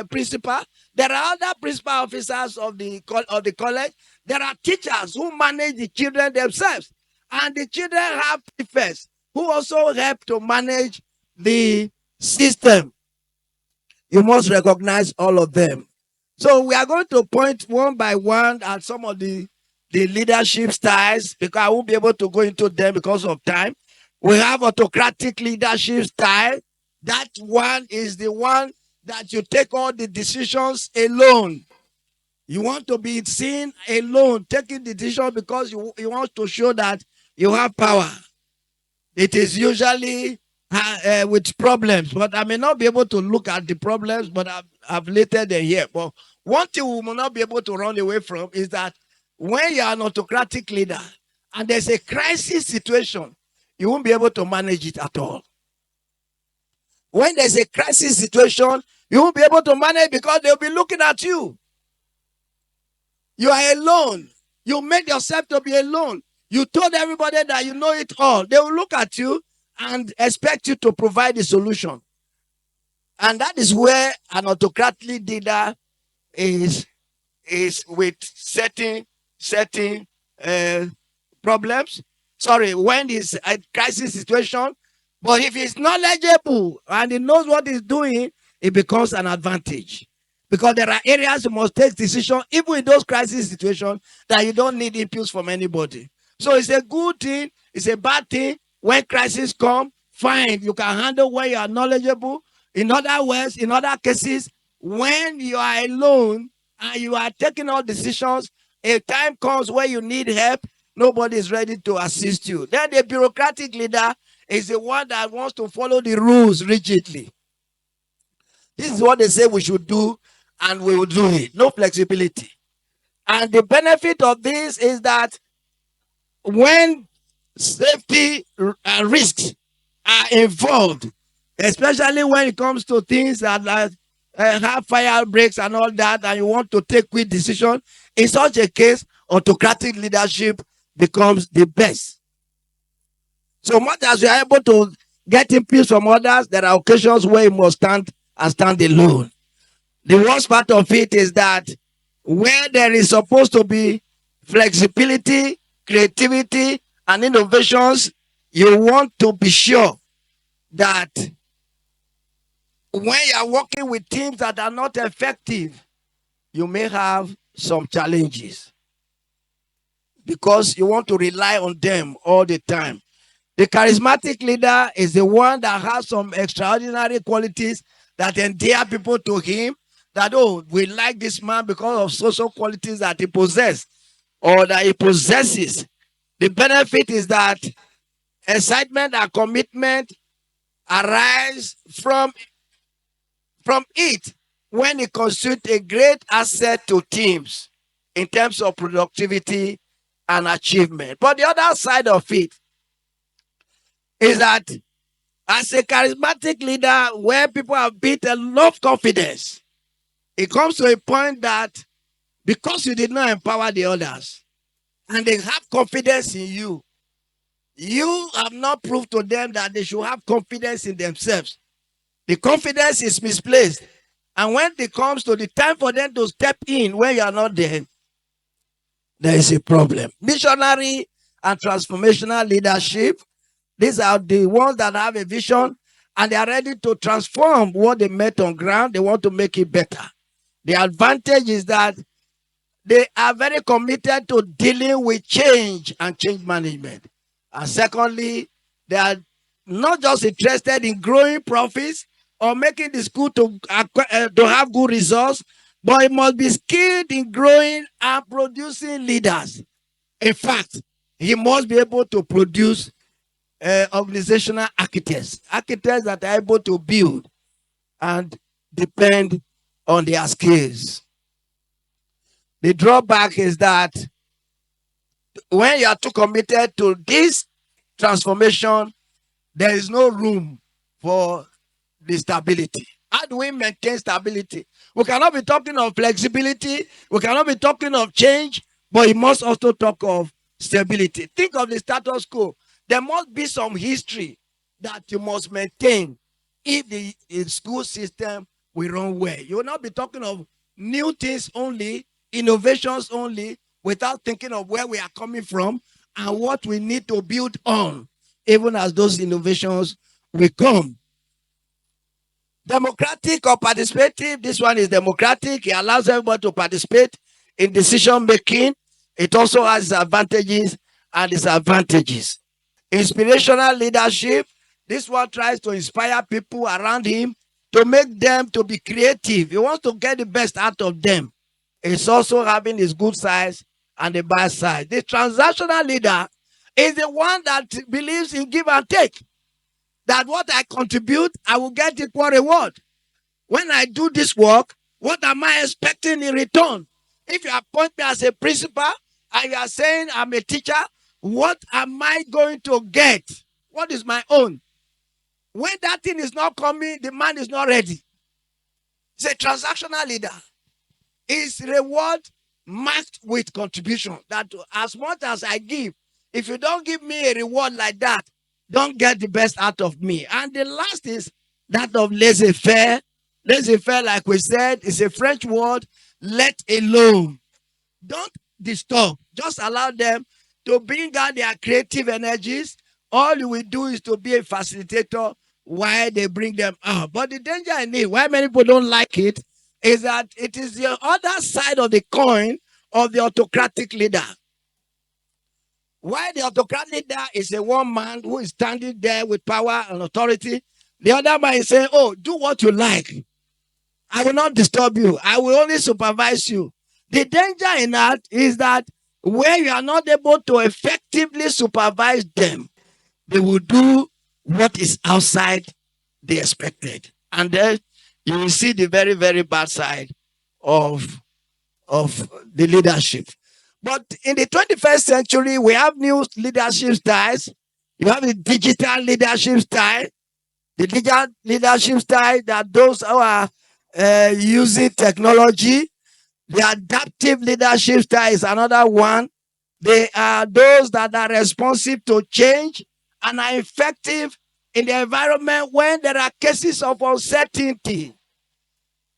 G: principal. There are other principal officers of the college. There are teachers who manage the children themselves. And the children have prefects who also help to manage the system. You must recognize all of them. So we are going to point one by one at some of the leadership styles, because I won't be able to go into them because of time. We have autocratic leadership style. That one is the one that you take all the decisions alone. You want to be seen alone, taking the decision because you want to show that you have power. It is usually with problems, but I may not be able to look at the problems, but I've later them here. But one thing we will not be able to run away from is that when you are an autocratic leader and there's a crisis situation, you won't be able to manage it at all. When there's a crisis situation, you won't be able to manage because they'll be looking at you. You are alone. You made yourself to be alone. You told everybody that you know it all. They will look at you and expect you to provide the solution. And that is where an autocratic leader is with certain problems. Sorry, when it's a crisis situation. But if he's knowledgeable and he knows what he's doing, it becomes an advantage. Because there are areas you must take decisions, even in those crisis situations, that you don't need inputs from anybody. So it's a good thing, it's a bad thing. When crisis come, fine, you can handle when you are knowledgeable. In other words, in other cases, when you are alone and you are taking all decisions, a time comes where you need help, nobody is ready to assist you. Then the bureaucratic leader is the one that wants to follow the rules rigidly. This is what they say we should do, and we will do it. No flexibility. And the benefit of this is that when safety risks are involved, especially when it comes to things that have fire breaks and all that, and you want to take quick decision, in such a case, autocratic leadership becomes the best. So much as you are able to get peace from others, there are occasions where you must stand alone. The worst part of it is that where there is supposed to be flexibility, creativity, and innovations, you want to be sure that when you are working with teams that are not effective, you may have some challenges because you want to rely on them all the time. The charismatic leader is the one that has some extraordinary qualities that endear people to him, that, oh, we like this man because of social qualities that he possesses or that he possesses. The benefit is that excitement and commitment arise from it when it constitutes a great asset to teams in terms of productivity and achievement. But the other side of it is that as a charismatic leader, where people have built a lot of confidence, it comes to a point that because you did not empower the others and they have confidence in you, you have not proved to them that they should have confidence in themselves. The confidence is misplaced. And when it comes to the time for them to step in when you are not there, there is a problem. Missionary and transformational leadership, these are the ones that have a vision and they are ready to transform what they met on ground. They want to make it better. The advantage is that they are very committed to dealing with change and change management. And secondly, they are not just interested in growing profits or making the school to have good results, but it must be skilled in growing and producing leaders. In fact, he must be able to produce organizational architects that are able to build and depend on their skills. The drawback is that when you are too committed to this transformation, there is no room for the stability. How do we maintain stability? We cannot be talking of flexibility. We cannot be talking of change, but we must also talk of stability. Think of the status quo. There must be some history that you must maintain if the school system will run well. You will not be talking of new things only, innovations only, without thinking of where we are coming from and what we need to build on, even as those innovations will come. Democratic or participative, this one is democratic. It allows everybody to participate in decision making. It also has advantages and disadvantages. Inspirational leadership, this one tries to inspire people around him to make them to be creative. He wants to get the best out of them. It's also having its good sides and the bad side. The transactional leader is the one that believes in give and take. That what I contribute, I will get equal reward. When I do this work, what am I expecting in return? If you appoint me as a principal and you are saying I'm a teacher, what am I going to get? What is my own? When that thing is not coming, the man is not ready. It's a transactional leader. His reward matched with contribution. That as much as I give, if you don't give me a reward like that, don't get the best out of me. And the last is that of laissez-faire. Laissez-faire, like we said, is a French word, let alone. Don't disturb. Just allow them to bring out their creative energies. All you will do is to be a facilitator while they bring them out. But the danger in it, why many people don't like it, is that it is the other side of the coin of the autocratic leader. While the autocratic leader is a one man who is standing there with power and authority, the other man is saying, oh, do what you like. I will not disturb you. I will only supervise you. The danger in that is that when you are not able to effectively supervise them, they will do what is outside the expected. And then you will see the very, very bad side of the leadership. But in the 21st century, we have new leadership styles. You have the digital leadership style. The digital leadership style that those who are using technology. The adaptive leadership style is another one. They are those that are responsive to change and are effective in the environment when there are cases of uncertainty.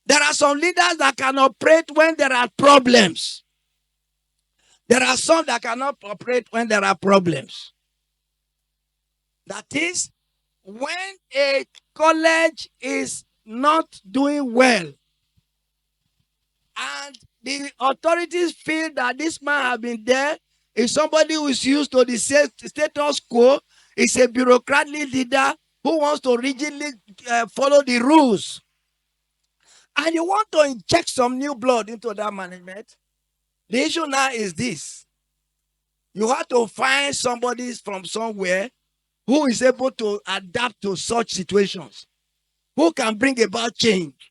G: There are some leaders that can operate when there are problems. There are some that cannot operate when there are problems. That is, when a college is not doing well and the authorities feel that this man has been there, is somebody who is used to the status quo, is a bureaucratic leader who wants to rigidly follow the rules. And you want to inject some new blood into that management. The issue now is this. You have to find somebody from somewhere who is able to adapt to such situations, who can bring about change.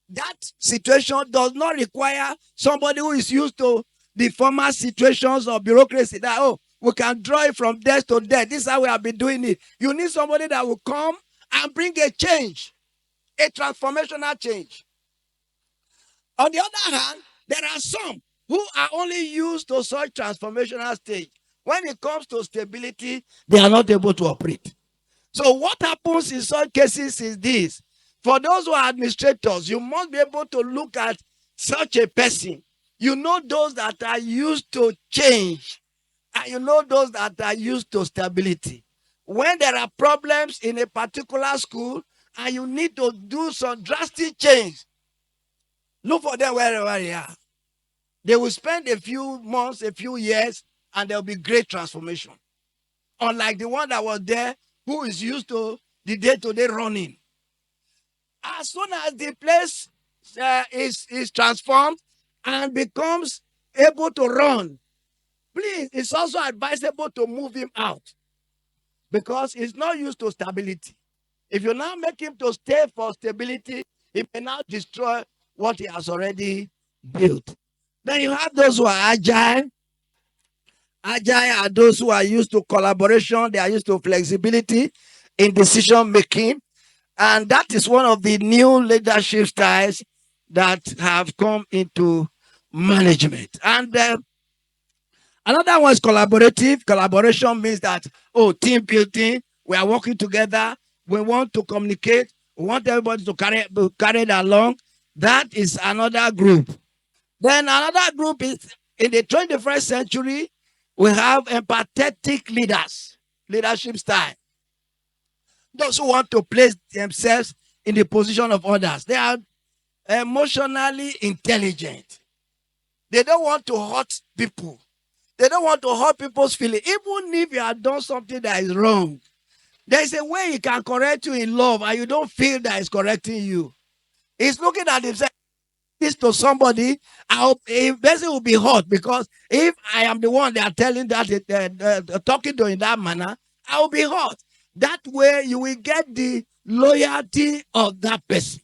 G: That situation does not require somebody who is used to the former situations of bureaucracy that, oh, we can draw it from death to death. This is how we have been doing it. You need somebody that will come and bring a change, a transformational change. On the other hand, there are some who are only used to such transformational stage. When it comes to stability, they are not able to operate. So what happens in such cases is this. For those who are administrators, you must be able to look at such a person. You know those that are used to change, and you know those that are used to stability. When there are problems in a particular school and you need to do some drastic change, look for them wherever they are. They will spend a few months, a few years, and there will be great transformation. Unlike the one that was there who is used to the day-to-day running. As soon as the place is transformed and becomes able to run, please, it's also advisable to move him out because he's not used to stability. If you now make him to stay for stability, he may now destroy what he has already built. Then you have those who are agile. Agile are those who are used to collaboration. They are used to flexibility in decision making. And that is one of the new leadership styles that have come into management. And another one is collaborative. Collaboration means that, oh, team building, we are working together. We want to communicate. We want everybody to carry it along. That is another group. Then another group is in the 21st century, we have empathetic leaders, leadership style. Those who want to place themselves in the position of others. They are emotionally intelligent. They don't want to hurt people. They don't want to hurt people's feelings. Even if you have done something that is wrong, there is a way he can correct you in love and you don't feel that he's correcting you. He's looking at himself. This to somebody, a person will be hurt because if I am the one they are telling that talking to in that manner, I will be hurt. That way you will get the loyalty of that person.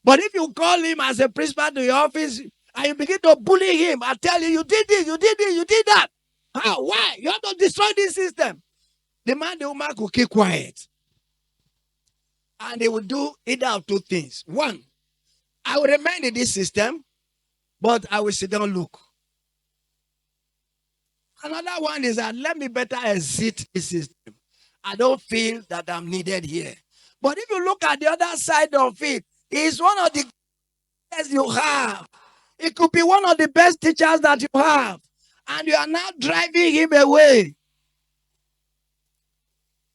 G: But if you call him as a principal to your office and you begin to bully him and tell him, you did this, you did this, you did that. How? Why? You have to destroy this system. The man, the woman will keep quiet. And they will do either of two things. One, I will remain in this system, but I will sit down and look. Another one is that let me better exit the system. I don't feel that I'm needed here. But if you look at the other side of it, it's one of the best you have. It could be one of the best teachers that you have. And you are now driving him away.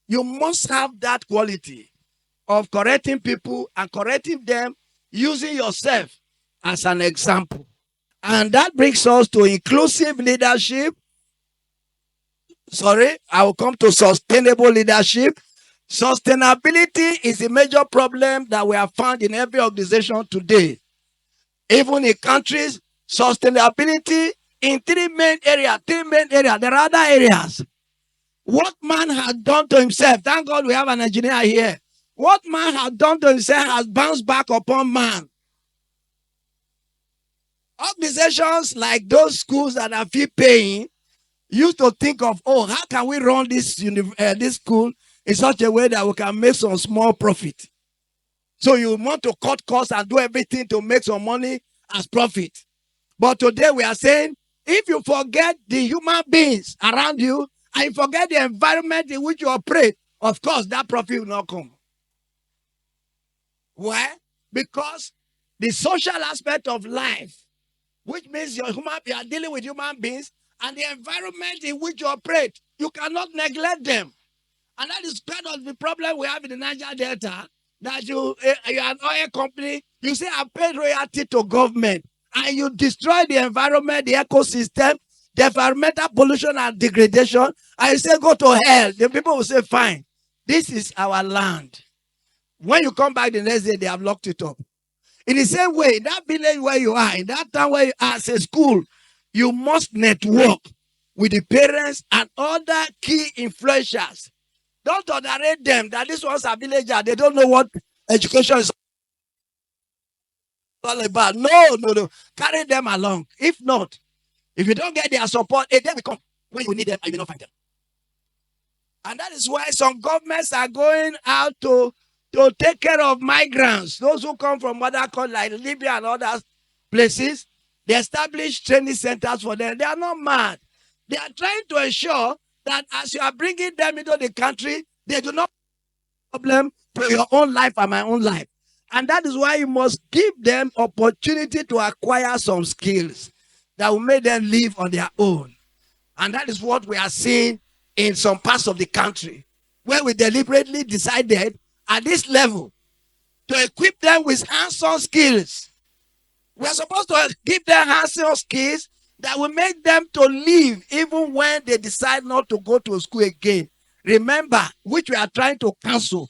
G: You must have that quality of correcting people and correcting them using yourself as an example. And that brings us to inclusive leadership. I will come to sustainable leadership. Sustainability is a major problem that we have found in every organization today. Even in countries, sustainability in three main areas. There are other areas. What man has done to himself, thank God we have an engineer here. What man has done to himself has bounced back upon man. Organizations like those schools that are fee paying used to think of, oh, how can we run this school in such a way that we can make some small profit? So you want to cut costs and do everything to make some money as profit. But today we are saying, if you forget the human beings around you and you forget the environment in which you operate, of course, that profit will not come. Why? Because the social aspect of life, which means you are dealing with human beings, and the environment in which you operate, you cannot neglect them. And that is part of the problem we have in the Niger Delta, that you're an oil company, you say, I paid royalty to government, and you destroy the environment, the ecosystem, the environmental pollution and degradation, and you say, go to hell. The people will say, fine, this is our land. When you come back the next day, they have locked it up. In the same way, in that village where you are, in that town where you are as a school, you must network with the parents and other key influencers. Don't underrate them that these ones are villagers. They don't know what education is all about. No. Carry them along. If not, if you don't get their support, they will come when you need them and you will not find them. And that is why some governments are going out to take care of migrants, those who come from other countries like Libya and other places. They establish training centers for them. They are not mad. They are trying to ensure that as you are bringing them into the country, they do not problem to your own life and my own life. And that is why you must give them opportunity to acquire some skills that will make them live on their own. And that is what we are seeing in some parts of the country, where we deliberately decided at this level to equip them with hands-on skills. We are supposed to give them hands-on skills that will make them to live even when they decide not to go to school again. Remember, which we are trying to cancel.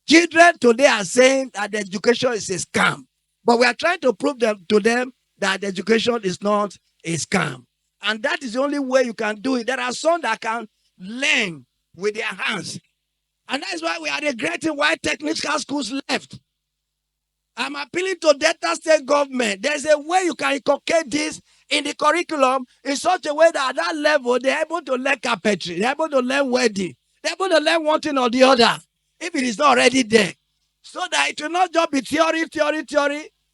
G: Children today are saying that education is a scam. But we are trying to prove to them that education is not a scam. And that is the only way you can do it. There are some that can learn with their hands. And that is why we are regretting why technical schools left. I'm appealing to Delta State government. There's a way you can inculcate this in the curriculum in such a way that at that level, they're able to learn carpentry, they're able to learn welding, they're able to learn one thing or the other, if it is not already there. So that it will not just be theory,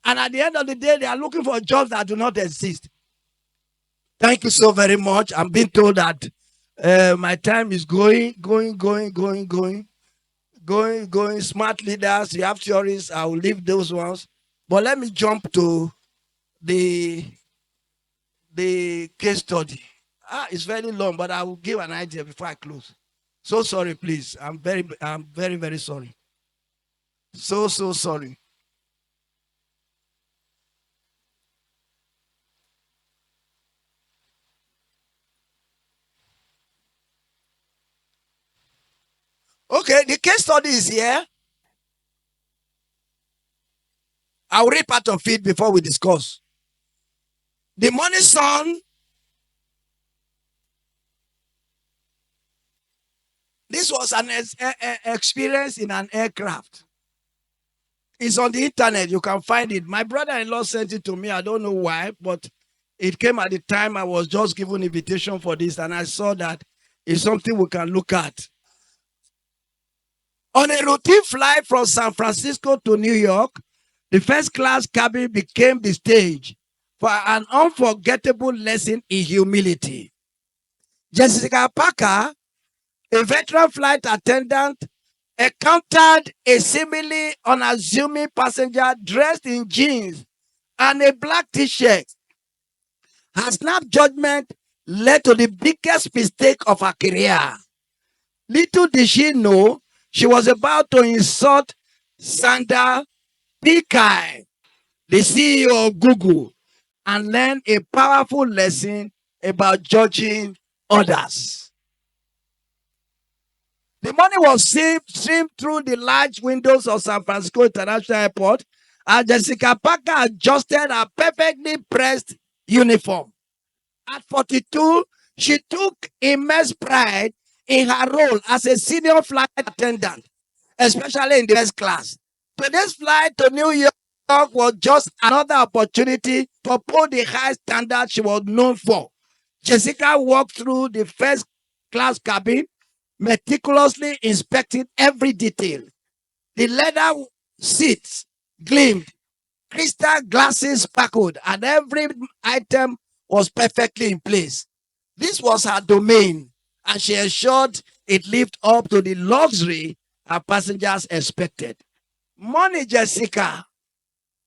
G: and at the end of the day, they are looking for jobs that do not exist. Thank you so very much. I'm being told that my time is going. Smart leaders, you have theories. I will leave those ones. But let me jump to the case study. It's very long, but I will give an idea before I close. So sorry, please. I'm very, very sorry. So sorry. Okay, the case study is here. I'll read part of it before we discuss. The morning sun. This was an experience in an aircraft. It's on the internet. You can find it. My brother-in-law sent it to me. I don't know why, but it came at the time I was just given invitation for this, and I saw that it's something we can look at. On a routine flight from San Francisco to New York, the first class cabin became the stage for an unforgettable lesson in humility. Jessica Parker, a veteran flight attendant, encountered a seemingly unassuming passenger dressed in jeans and a black t-shirt. Her snap judgment led to the biggest mistake of her career. Little did she know she was about to insult Sundar Pichai, the CEO of Google, and learn a powerful lesson about judging others. The money was streamed through the large windows of San Francisco International Airport, and Jessica Parker adjusted her perfectly pressed uniform. At 42, she took immense pride in her role as a senior flight attendant, especially in the first class. Today's flight to New York was just another opportunity to uphold the high standard she was known for. Jessica walked through the first class cabin, meticulously inspecting every detail. The leather seats gleamed, crystal glasses sparkled, and every item was perfectly in place. This was her domain, and she ensured it lived up to the luxury her passengers expected. Money Jessica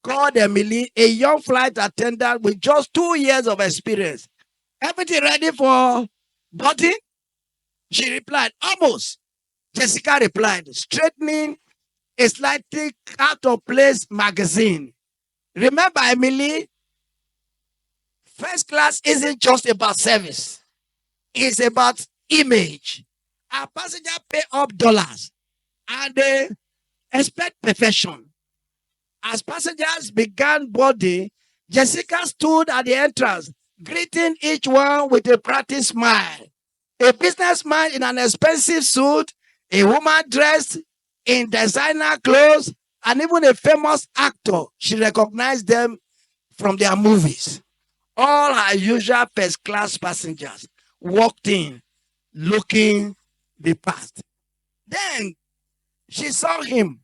G: called Emily, a young flight attendant with just 2 years of experience. Everything ready for boarding? She replied, almost. Jessica replied, straightening a slightly out of place magazine. Remember, Emily, first class isn't just about service. It's about image. Our passengers pay up dollars and they expect perfection. As passengers began boarding, Jessica stood at the entrance, greeting each one with a practiced smile. A businessman in an expensive suit, a woman dressed in designer clothes, and even a famous actor. She recognized them from their movies. All her usual first class passengers walked in looking the past. Then she saw him,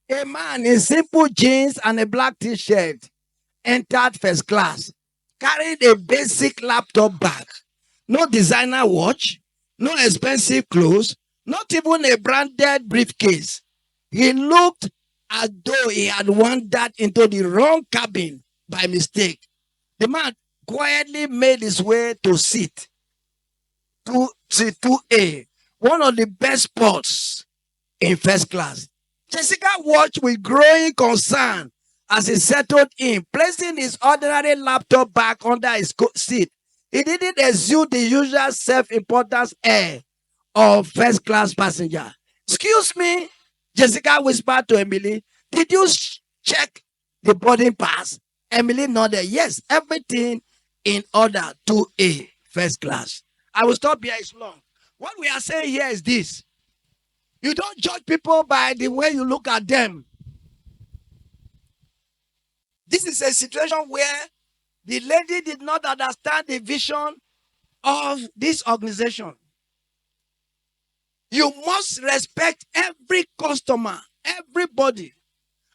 G: a man in simple jeans and a black t-shirt, entered first class, carried a basic laptop bag, no designer watch, no expensive clothes, not even a branded briefcase. He looked as though he had wandered into the wrong cabin by mistake. The man quietly made his way to seat 2A, one of the best spots in first class. Jessica watched with growing concern as he settled in, placing his ordinary laptop back under his seat. He didn't exude the usual self-importance air of first class passenger. Excuse me, Jessica whispered to Emily. Did you check the boarding pass? Emily nodded. Yes, everything in order. 2A, first class. I will stop here. It's long. What we are saying here is this. You don't judge people by the way you look at them. This is a situation where the lady did not understand the vision of this organization. You must respect every customer, everybody.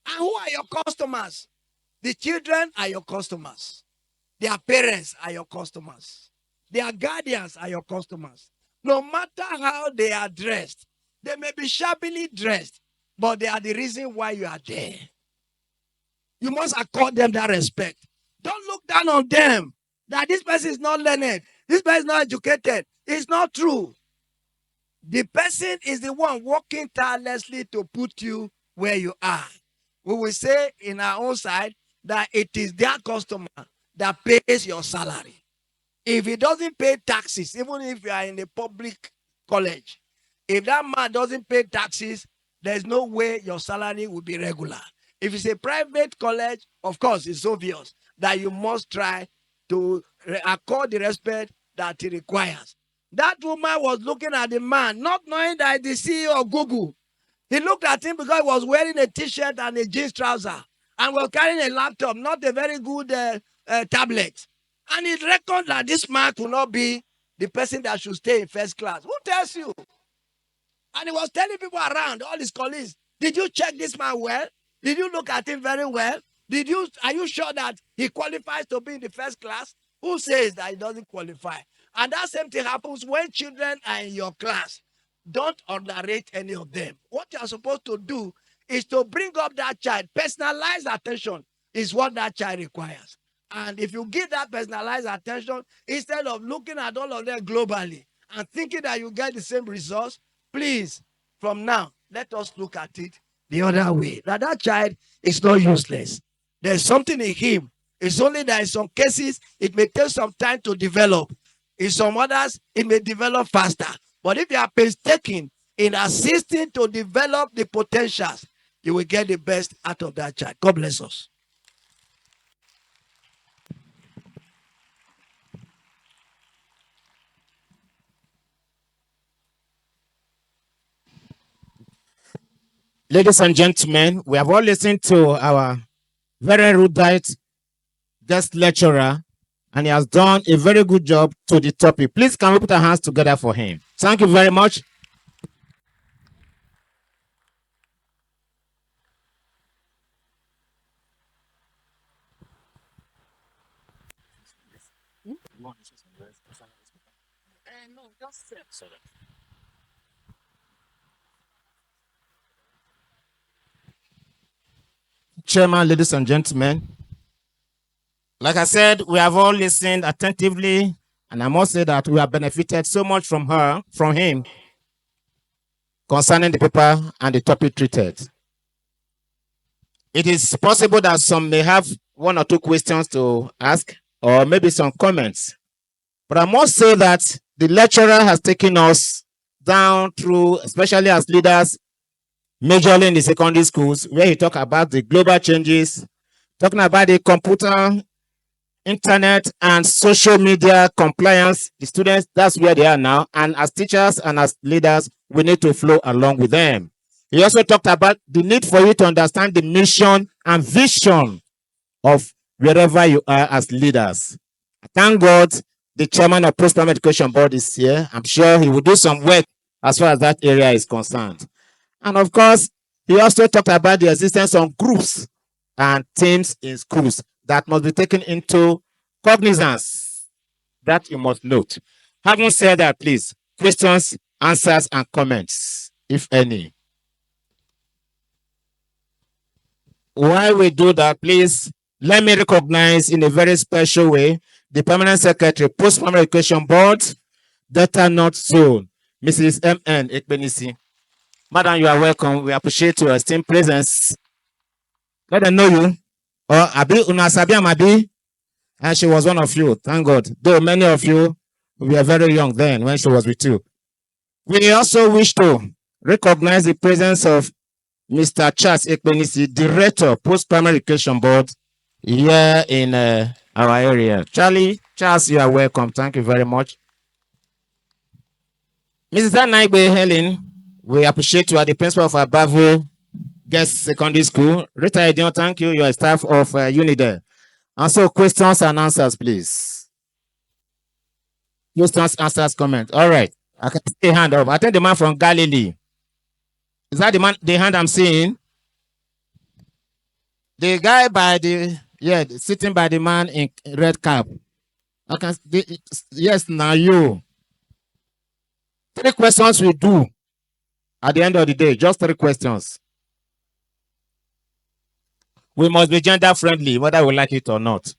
G: And who are your customers? The children are your customers. Their parents are your customers. Their guardians are your customers. No matter how they are dressed, they may be shabbily dressed, but they are the reason why you are there. You must accord them that respect. Don't look down on them that this person is not learned, this person is not educated. It's not true. The person is the one working tirelessly to put you where you are. We will say in our own side that it is their customer that pays your salary. If he doesn't pay taxes, even if you are in a public college, if that man doesn't pay taxes, there's no way your salary will be regular. If it's a private college, of course, it's obvious that you must try to accord the respect that he requires. That woman was looking at the man, not knowing that the CEO of Google. He looked at him because he was wearing a t-shirt and a jeans trouser and was carrying a laptop, not a very good tablet. And he reckoned that this man could not be the person that should stay in first class. Who tells you? And he was telling people around, all his colleagues, did you check this man well? Did you look at him very well? Are you sure that he qualifies to be in the first class? Who says that he doesn't qualify? And that same thing happens when children are in your class. Don't underrate any of them. What you are supposed to do is to bring up that child. Personalized attention is what that child requires. And if you give that personalized attention, instead of looking at all of them globally and thinking that you get the same results, please, from now, let us look at it the other way. That child is not useless. There's something in him. It's only that in some cases, it may take some time to develop. In some others, it may develop faster. But if you are painstaking in assisting to develop the potentials, you will get the best out of that child. God bless us.
B: Ladies and gentlemen, we have all listened to our very erudite guest lecturer, and he has done a very good job to the topic. Please, can we put our hands together for him? Thank you very much. Chairman, ladies and gentlemen, like I said, we have all listened attentively, and I must say that we have benefited so much from him, concerning the paper and the topic treated. It is possible that some may have one or two questions to ask, or maybe some comments. But I must say that the lecturer has taken us down through, especially as leaders, majorly in the secondary schools, where he talked about the global changes, talking about the computer, internet, and social media compliance. The students, that's where they are now. And as teachers and as leaders, we need to flow along with them. He also talked about the need for you to understand the mission and vision of wherever you are as leaders. Thank God the chairman of Post-Primary Education Board is here. I'm sure he will do some work as far as that area is concerned. And of course, he also talked about the existence of groups and teams in schools that must be taken into cognizance, that you must note. Having said that, please, questions, answers, and comments, if any. While we do that, please, let me recognize in a very special way the Permanent Secretary, Post-Primary Education Board, Delta North Zone, Mrs. M.N. Ekbenisi. Madam, you are welcome. We appreciate your esteemed presence. Let them know you. Or Abi Unasabi Amabi. And she was one of you. Thank God. Though many of you were very young then when she was with you. We also wish to recognize the presence of Mr. Charles Ekbenisi, Director, Post-Primary Education Board, here in our area. Charles, you are welcome. Thank you very much. Mrs. Anaigbe Helen, we appreciate you are the principal of Abavo Guest Secondary School. Rita Edion, thank you. You are staff of Unide. And so questions and answers, please. Questions, answers, comments. All right. I can take a hand up. I think the man from Galilee. Is that the hand I'm seeing? The guy by sitting by the man in red cap. Yes, now you. 3 questions we do at the end of the day. Just 3 questions. We must be gender friendly, whether we like it or not.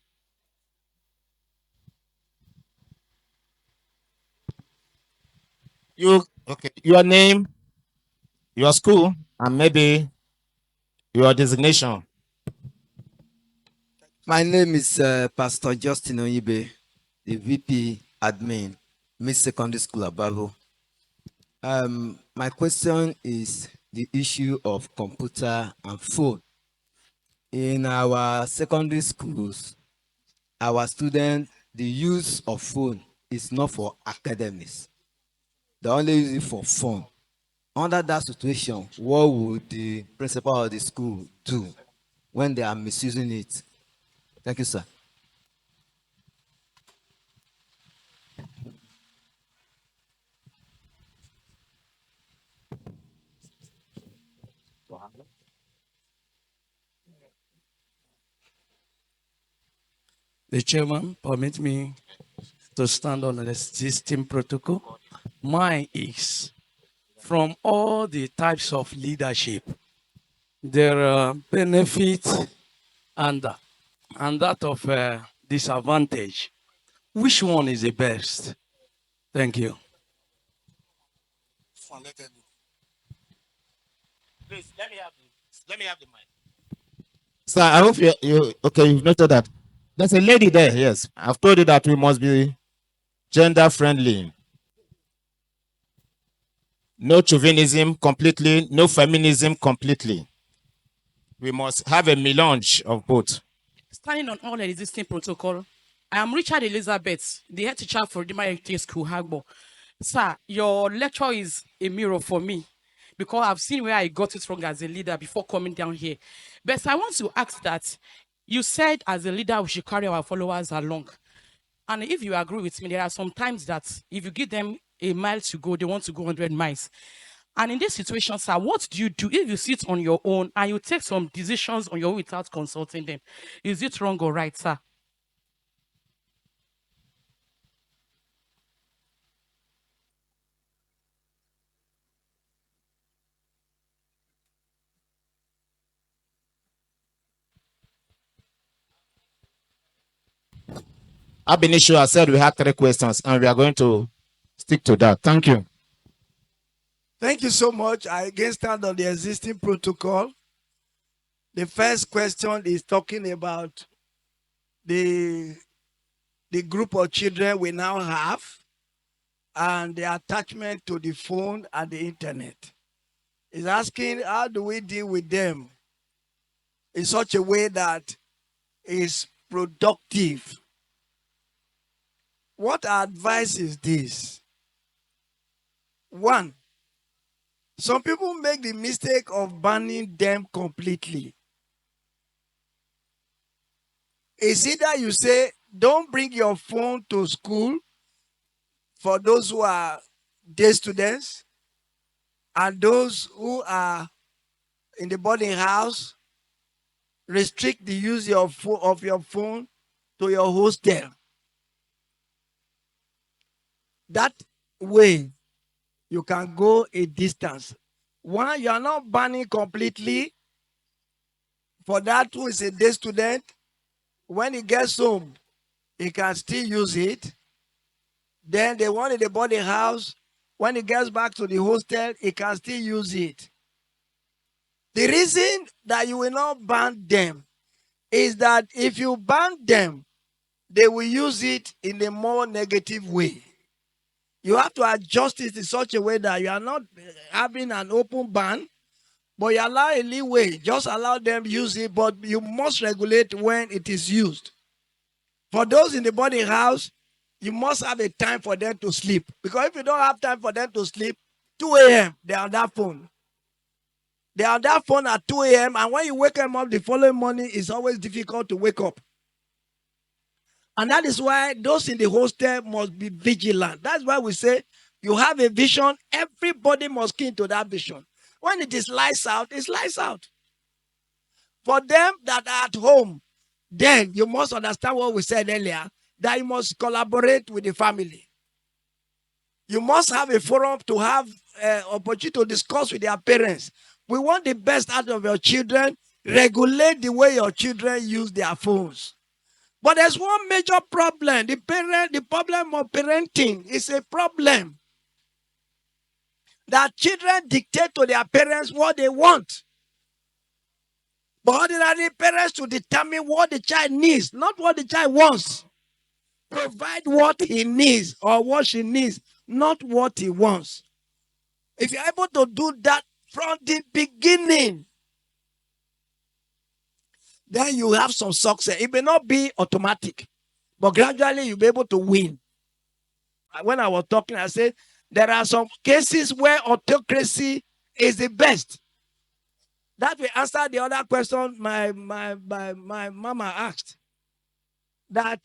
B: Your name, your school, and maybe your designation.
C: My name is Pastor Justin Onyibe, the VP admin, Miss Secondary School Abavo. My question is the issue of computer and phone. In our secondary schools, our students, the use of phone is not for academics. They only use it for fun. Under that situation, what would the principal of the school do when they are misusing it? Thank you, sir.
H: The chairman permit me to stand on the existing protocol. Mine is from all the types of leadership, there are benefits and that of disadvantage. Which one is the best? Thank you.
B: Please, let me have the mic. Sir, I hope you've noted that. There's a lady there, yes. I've told you that we must be gender friendly. No chauvinism completely, no feminism completely. We must have a melange of both.
I: Standing on all existing protocol, I am Richard Elizabeth, the head teacher for the Heritage School, Hagbo. Sir, your lecture is a mirror for me because I've seen where I got it wrong as a leader before coming down here. But I want to ask that you said as a leader we should carry our followers along. And if you agree with me, there are some times that if you give them a mile to go, they want to go 100 miles. And in this situation, sir, what do you do if you sit on your own and you take some decisions on your own without consulting them? Is it wrong or right, sir?
B: Abinishu has said we have 3 questions and we are going to stick to that. Thank you.
G: Thank you so much. I again stand on the existing protocol. The first question is talking about the group of children we now have and the attachment to the phone and the internet. It's asking how do we deal with them in such a way that is productive. What advice is this? One, some people make the mistake of banning them completely. It's either you say, don't bring your phone to school for those who are day students and those who are in the boarding house, restrict the use of your phone to your hostel. That way, you can go a distance. One, you are not banning completely for that who is a day student. When he gets home, he can still use it. Then the one in the boarding house, when he gets back to the hostel, he can still use it. The reason that you will not ban them is that if you ban them, they will use it in a more negative way. You have to adjust it in such a way that you are not having an open ban, but you allow a leeway. Just allow them use it, but you must regulate when it is used. For those in the boarding house, you must have a time for them to sleep. Because if you don't have time for them to sleep, 2 a.m., they are on that phone. They are on that phone at 2 a.m., and when you wake them up the following morning, it's always difficult to wake up. And that is why those in the hostel must be vigilant. That's why we say you have a vision, everybody must key into that vision. When it is lights out, it's lights out. For them that are at home, then you must understand what we said earlier, that you must collaborate with the family. You must have a forum to have opportunity to discuss with their parents. We want the best out of your children. Regulate the way your children use their phones. But there's one major problem. The problem of parenting is a problem. That children dictate to their parents what they want. But ordinary parents to determine what the child needs, not what the child wants. Provide what he needs or what she needs, not what he wants. If you're able to do that from the beginning, then you have some success. It may not be automatic, but gradually you'll be able to win. When I was talking, I said there are some cases where autocracy is the best. That will answer the other question my mama asked. That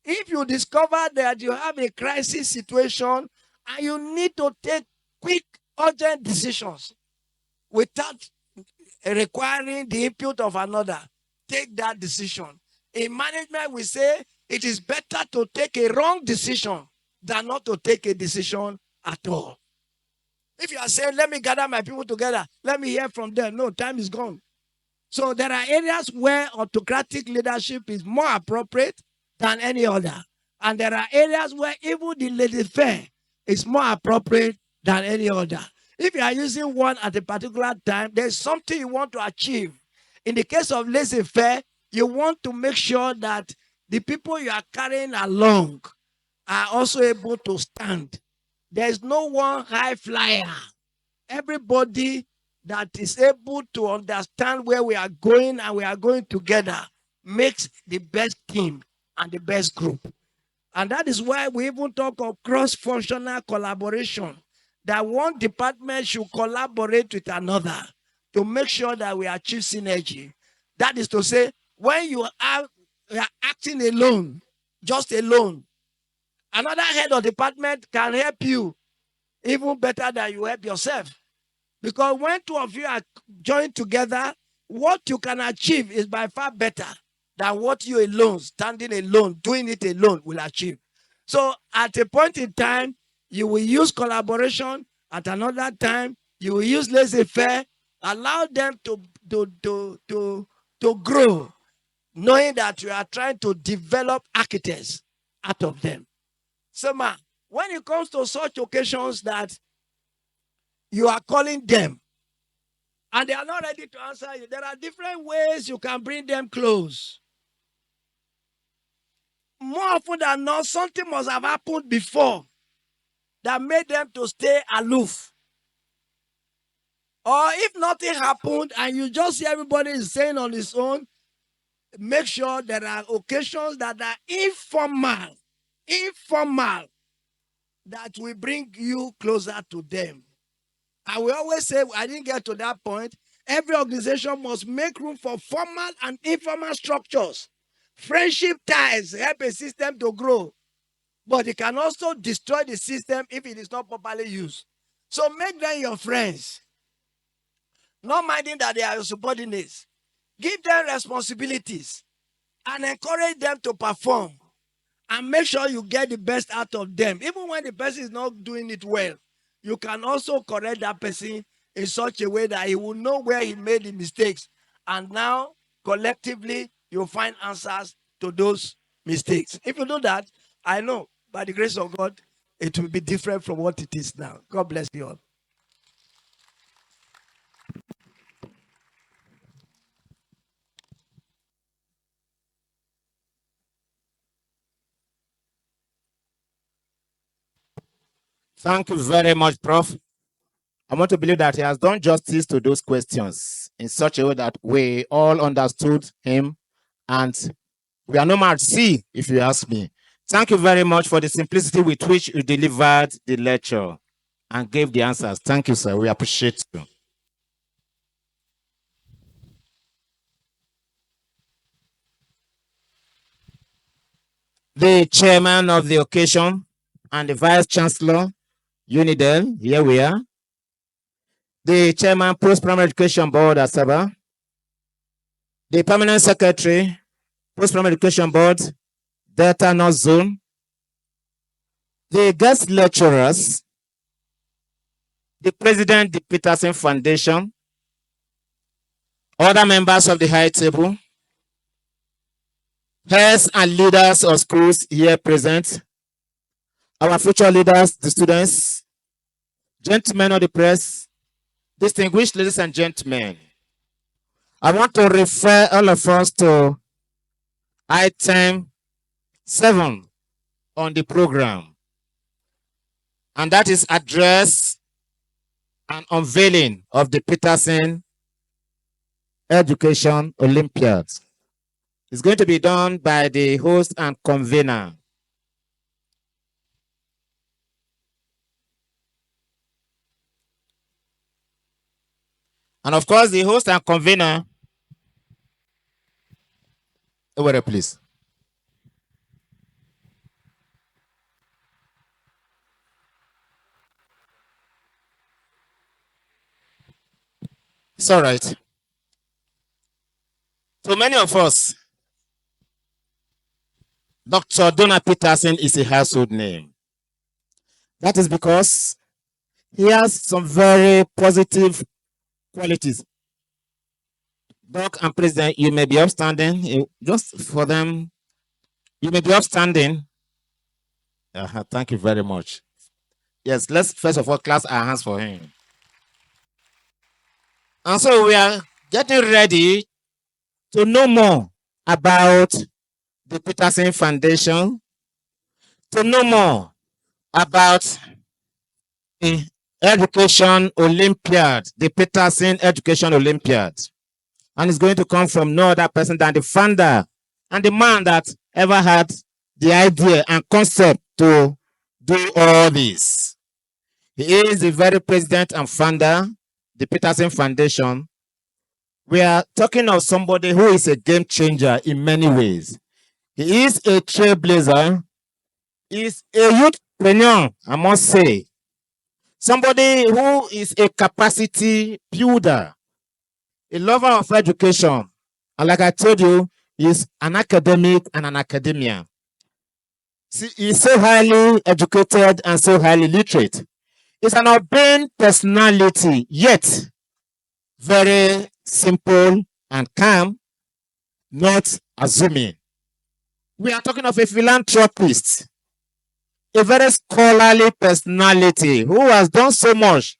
G: if you discover that you have a crisis situation and you need to take quick, urgent decisions without requiring the input of another, take that decision. In management, we say it is better to take a wrong decision than not to take a decision at all. If you are saying, let me gather my people together, let me hear from them, no, time is gone. So there are areas where autocratic leadership is more appropriate than any other. And there are areas where even the laissez-faire is more appropriate than any other. If you are using one at a particular time, there's something you want to achieve. In the case of laissez-faire, you want to make sure that the people you are carrying along are also able to stand. There's no one high flyer everybody that is able to understand where we are going and we are going together makes the best team and the best group. And that is why we even talk of cross-functional collaboration, that one department should collaborate with another to make sure that we achieve synergy. That is to say, when you are acting alone, just alone, another head of department can help you even better than you help yourself. Because when two of you are joined together, what you can achieve is by far better than what you alone, standing alone, doing it alone, will achieve. So at a point in time, you will use collaboration. At another time, you will use laissez-faire. Allow them to grow, knowing that you are trying to develop architects out of them. So, when it comes to such occasions that you are calling them and they are not ready to answer you, there are different ways you can bring them close. More often than not, something must have happened before that made them to stay aloof. Or if nothing happened and you just see everybody is saying on his own, make sure there are occasions that are informal, that will bring you closer to them. And we always say, I didn't get to that point. Every organization must make room for formal and informal structures. Friendship ties help a system to grow, but it can also destroy the system if it is not properly used. So make them your friends, not minding that they are your subordinates. Give them responsibilities and encourage them to perform, and make sure you get the best out of them. Even when the person is not doing it well, you can also correct that person in such a way that he will know where he made the mistakes. And now, collectively, you'll find answers to those mistakes. If you do that, I know, by the grace of God, it will be different from what it is now. God bless you all.
B: Thank you very much, Prof. I want to believe that he has done justice to those questions in such a way that we all understood him, and we are no more at sea, if you ask me. Thank you very much for the simplicity with which you delivered the lecture and gave the answers. Thank you, sir. We appreciate you. The chairman of the occasion and the vice chancellor, Unidel, here we are. The chairman, Post-Primary Education Board, Asaba. The permanent secretary, Post-Primary Education Board, Delta North Zone. The guest lecturers, the president, the Peterson Foundation, other members of the high table, heads and leaders of schools here present, our future leaders, the students, gentlemen of the press, distinguished ladies and gentlemen. I want to refer all of us to item 7 on the program, and that is address and unveiling of the Peterson Education Olympiad. It's going to be done by the host and convener. And of course, the host and convener, over there, please. It's all right. For many of us, Dr. Donald Peterson is a household name. That is because he has some very positive qualities. Doc and President, you may be upstanding. Just for them, you may be upstanding. Thank you very much. Yes, let's first of all clasp our hands for him. And so we are getting ready to know more about the Peterson Foundation, to know more about the Education Olympiad, the Peterson Education Olympiad. And it's going to come from no other person than the founder and the man that ever had the idea and concept to do all this. He is the very president and founder, the Peterson Foundation. We are talking of somebody who is a game changer in many ways. He is a trailblazer. He is a youthpreneur, I must say. Somebody who is a capacity builder, a lover of education. And like I told you, he's an academic and an academia. See, he's so highly educated and so highly literate. He's an urbane personality, yet very simple and calm, not assuming. We are talking of a philanthropist, a very scholarly personality who has done so much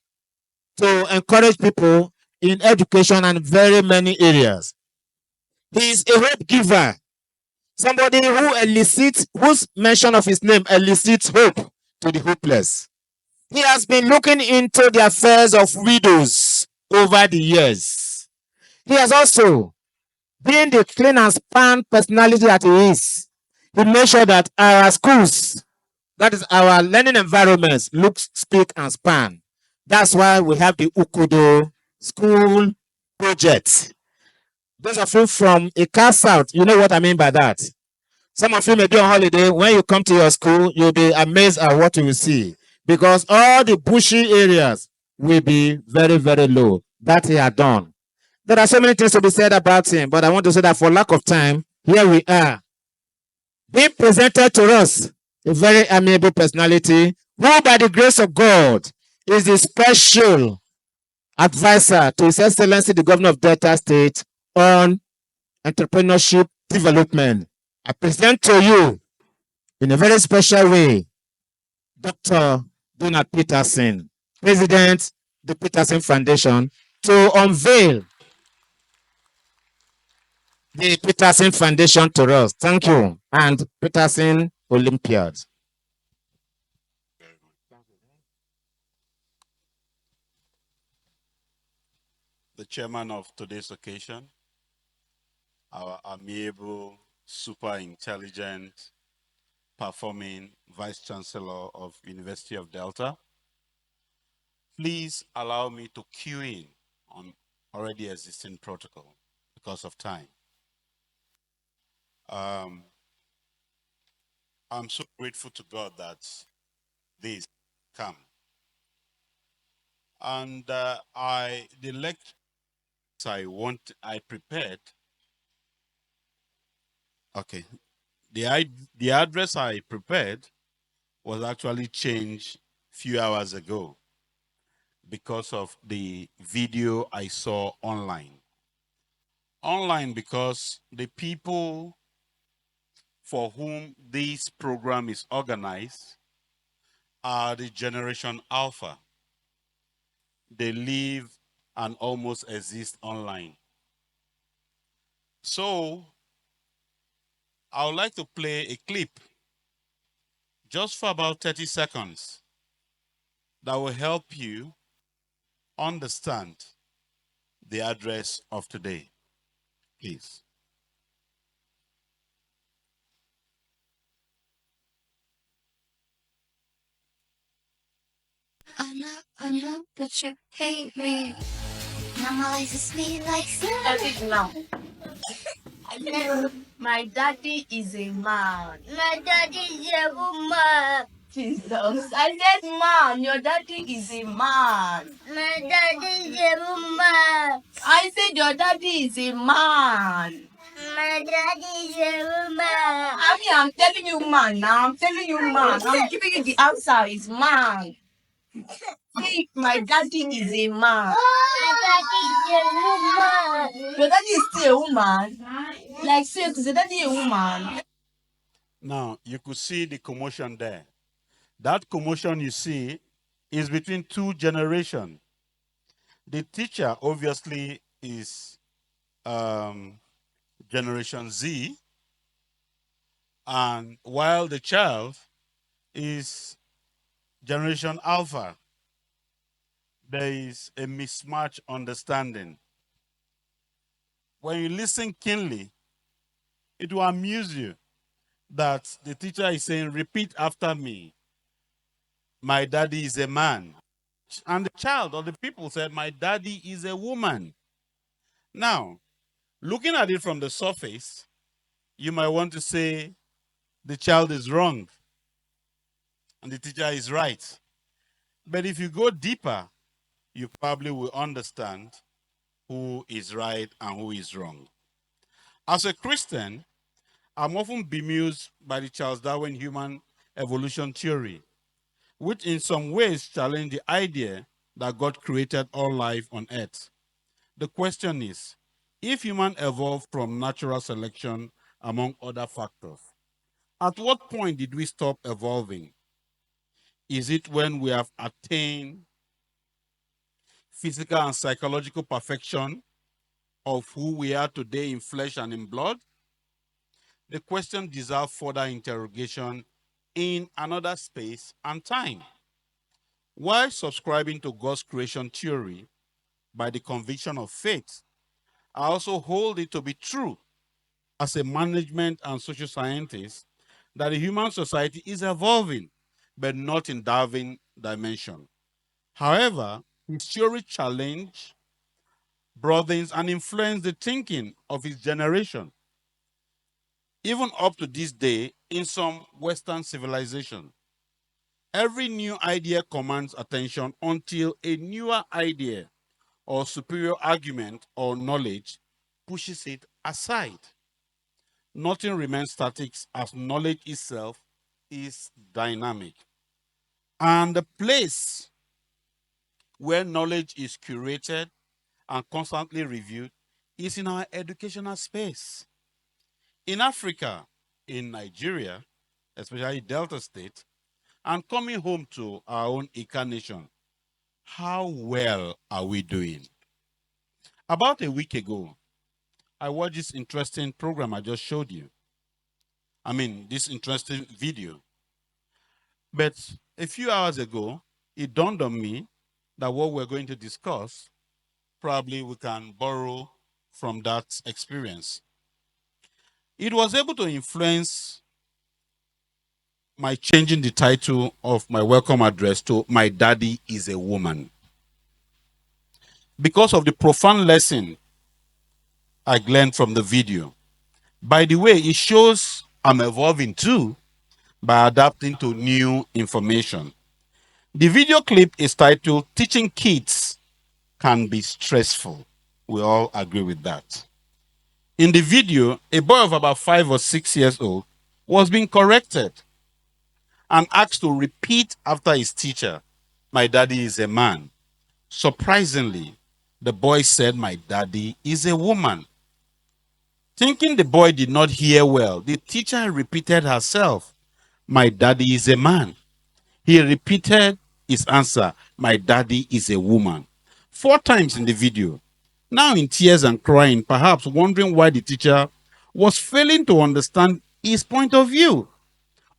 B: to encourage people in education and very many areas. He is a hope giver, somebody who elicits, whose mention of his name elicits hope to the hopeless. He has been looking into the affairs of widows over the years. He has also, being the clean and span personality that he is, he made sure that our schools, that is our learning environments, look, speak, and span. That's why we have the Ukudo School Project. Those of you from Ika South, you know what I mean by that. Some of you may be on holiday. When you come to your school, you'll be amazed at what you will see. Because all the bushy areas will be very, very low. That he had done. There are so many things to be said about him, but I want to say that for lack of time, here we are. Being presented to us, a very amiable personality, who by the grace of God is the special advisor to His Excellency the Governor of Delta State on entrepreneurship development. I present to you in a very special way Dr. Donald Peterson, President, the Peterson Foundation, to unveil the Peterson Foundation to us. Thank you. And Peterson Olympiad.
J: The chairman of today's occasion, our amiable, super intelligent, performing Vice Chancellor of University of Delta. Please allow me to cue in on already existing protocol because of time. I'm so grateful to God that this come. And the lecture I prepared. Okay, the address I prepared was actually changed few hours ago because of the video I saw online. Online because the people for whom this program is organized are the Generation Alpha. They live and almost exist online. So I would like to play a clip just for about 30 seconds that will help you understand the address of today. Please.
K: I know that you hate me. Normalizes me like sin. Now. My daddy is a man. My daddy is a woman. Jesus. I said man. Your daddy is a man. My daddy is a woman. I said your daddy is a man. My daddy is a woman. I'm telling you man now. I'm telling you man. I'm giving you the answer. Is man. Hey, my daddy is a man. My daddy is a woman. Your daddy is still a woman. Like seriously, your daddy a woman.
J: Now, you could see the commotion there. That commotion you see is between two generations. The teacher obviously is Generation Z, and while the child is Generation Alpha. there is a mismatch understanding. When you listen keenly, it will amuse you that the teacher is saying, repeat after me. My daddy is a man. And the child or the people said, my daddy is a woman. Now, looking at it from the surface, you might want to say the child is wrong and the teacher is right. But if you go deeper, you probably will understand who is right and who is wrong. As a Christian, I'm often bemused by the Charles Darwin human evolution theory, which in some ways challenge the idea that God created all life on earth. The question is, if human evolved from natural selection among other factors, at what point did we stop evolving? Is it when we have attained physical and psychological perfection of who we are today in flesh and in blood? The question deserves further interrogation in another space and time. While subscribing to God's creation theory by the conviction of faith, I also hold it to be true as a management and social scientist that the human society is evolving, but not in Darwin dimension. However, his theory challenged, broadens, and influenced the thinking of his generation. Even up to this day, in some Western civilization, every new idea commands attention until a newer idea or superior argument or knowledge pushes it aside. Nothing remains static as knowledge itself is dynamic. And the place where knowledge is curated and constantly reviewed is in our educational space. In Africa, in Nigeria, especially Delta State, and coming home to our own Ika nation, how well are we doing? About a week ago, I watched this interesting program I just showed you. I mean, this interesting video. But a few hours ago, it dawned on me that what we're going to discuss, probably we can borrow from that experience. It was able to influence my changing the title of my welcome address to My Daddy is a Woman. Because of the profound lesson I gleaned from the video. By the way, it shows I'm evolving too by adapting to new information. The video clip is titled Teaching Kids Can Be Stressful. We all agree with that. In the video, a boy of about 5 or 6 years old was being corrected and asked to repeat after his teacher, my daddy is a man. Surprisingly, the boy said, my daddy is a woman. Thinking the boy did not hear well, the teacher repeated herself, my daddy is a man. He repeated his answer, my daddy is a woman, 4 times in the video. Now in tears and crying, perhaps wondering why the teacher was failing to understand his point of view.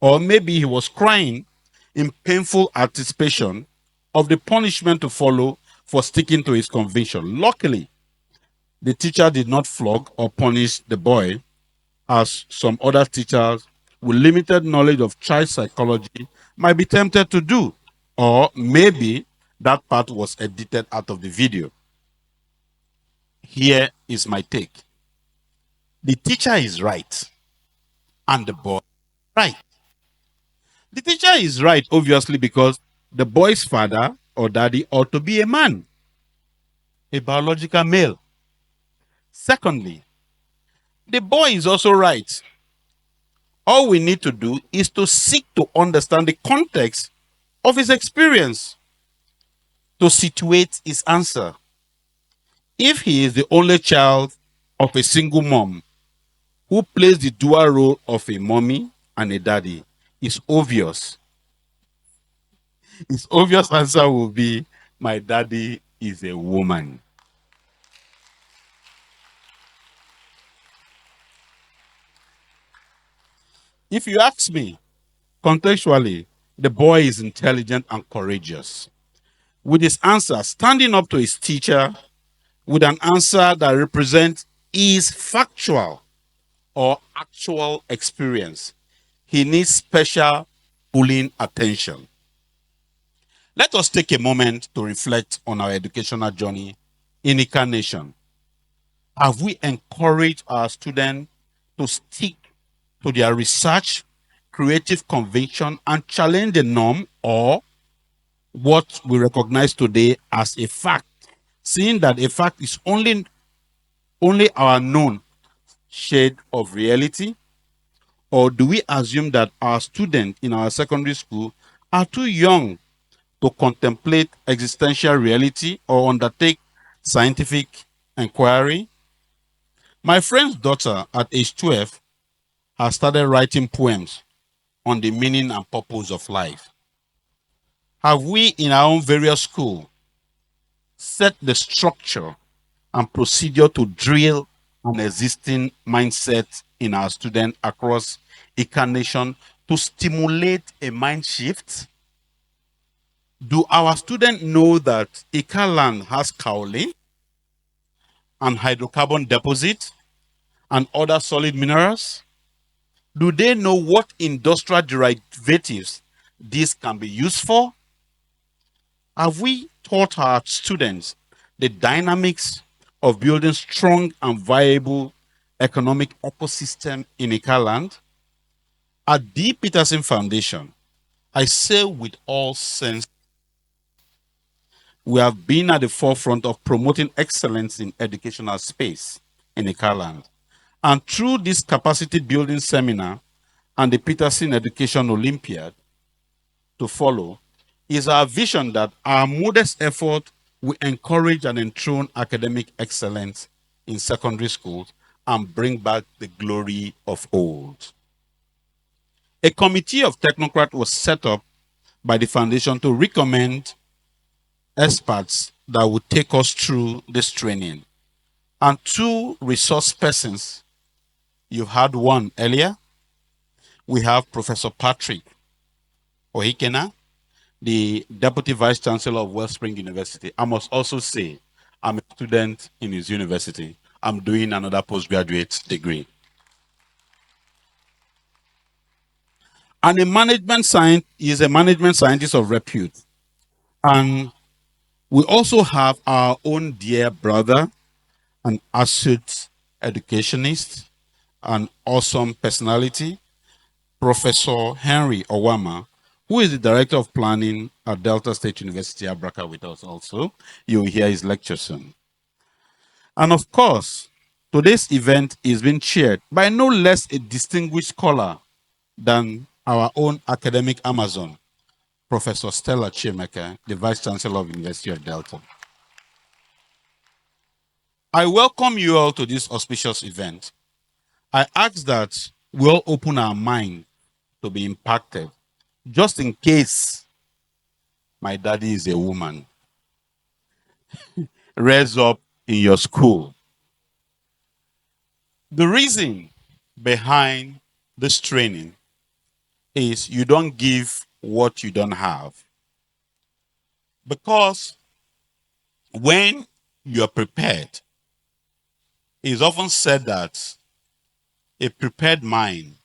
J: Or maybe he was crying in painful anticipation of the punishment to follow for sticking to his conviction. Luckily, the teacher did not flog or punish the boy, as some other teachers with limited knowledge of child psychology might be tempted to do. Or maybe that part was edited out of the video. Here is my take. The teacher is right, and the boy right. The teacher is right, obviously, because the boy's father or daddy ought to be a man, a biological male. Secondly, the boy is also right. All we need to do is to seek to understand the context of his experience to situate his answer. If he is the only child of a single mom who plays the dual role of a mommy and a daddy, it's obvious. His obvious answer will be, my daddy is a woman. If you ask me, contextually, the boy is intelligent and courageous. with his answer, standing up to his teacher with an answer that represents his factual or actual experience. He needs special pulling attention. Let us take a moment to reflect on our educational journey in Ika Nation. Have we encouraged our students to stick to their research, creative conviction, and challenge the norm, or what we recognize today as a fact, seeing that a fact is only our known shade of reality? Or do we assume that our students in our secondary school are too young to contemplate existential reality or undertake scientific inquiry? My friend's daughter at age 12 has started writing poems on the meaning and purpose of life. Have we in our own various schools set the structure and procedure to drill an existing mindset in our students across Ika Nation to stimulate a mind shift? Do our students know that Ika land has kaolin and hydrocarbon deposit and other solid minerals? Do they know what industrial derivatives this can be used for? Have we taught our students the dynamics of building strong and viable economic ecosystem in Ika land? At the Peterson Foundation, I say with all sense, we have been at the forefront of promoting excellence in educational space in Ika land. And through this capacity building seminar and the Peterson Education Olympiad to follow, is our vision that our modest effort will encourage and enthrone academic excellence in secondary schools and bring back the glory of old. A committee of technocrats was set up by the foundation to recommend experts that would take us through this training. And two resource persons, you've had one earlier. We have Professor Patrick Ohikena, the Deputy Vice Chancellor of Wellspring University. I must also say, I'm a student in his university. I'm doing another postgraduate degree. And he is a management scientist of repute. And we also have our own dear brother, an astute educationist, an awesome personality, Professor Henry Owama, who is the Director of Planning at Delta State University, Abraka, with us also. You will hear his lecture soon. And of course, today's event is being chaired by no less a distinguished scholar than our own academic Amazon, Professor Stella Chiemeke, the Vice Chancellor of University of Delta. I welcome you all to this auspicious event. I ask that we all open our mind to be impacted, just in case my daddy is a woman. Raise up in your school. The reason behind this training is you don't give what you don't have. Because when you are prepared, it's often said that a prepared mind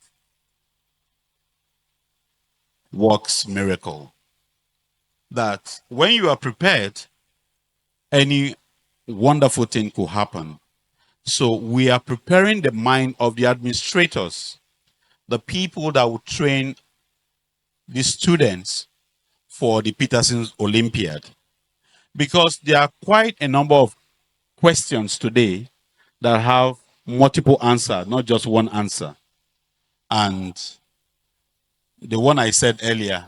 J: works miracle. That when you are prepared, any wonderful thing could happen. So we are preparing the mind of the administrators, the people that will train the students for the Peterson's Olympiad. Because there are quite a number of questions today that have multiple answers, not just one answer. And the one I said earlier,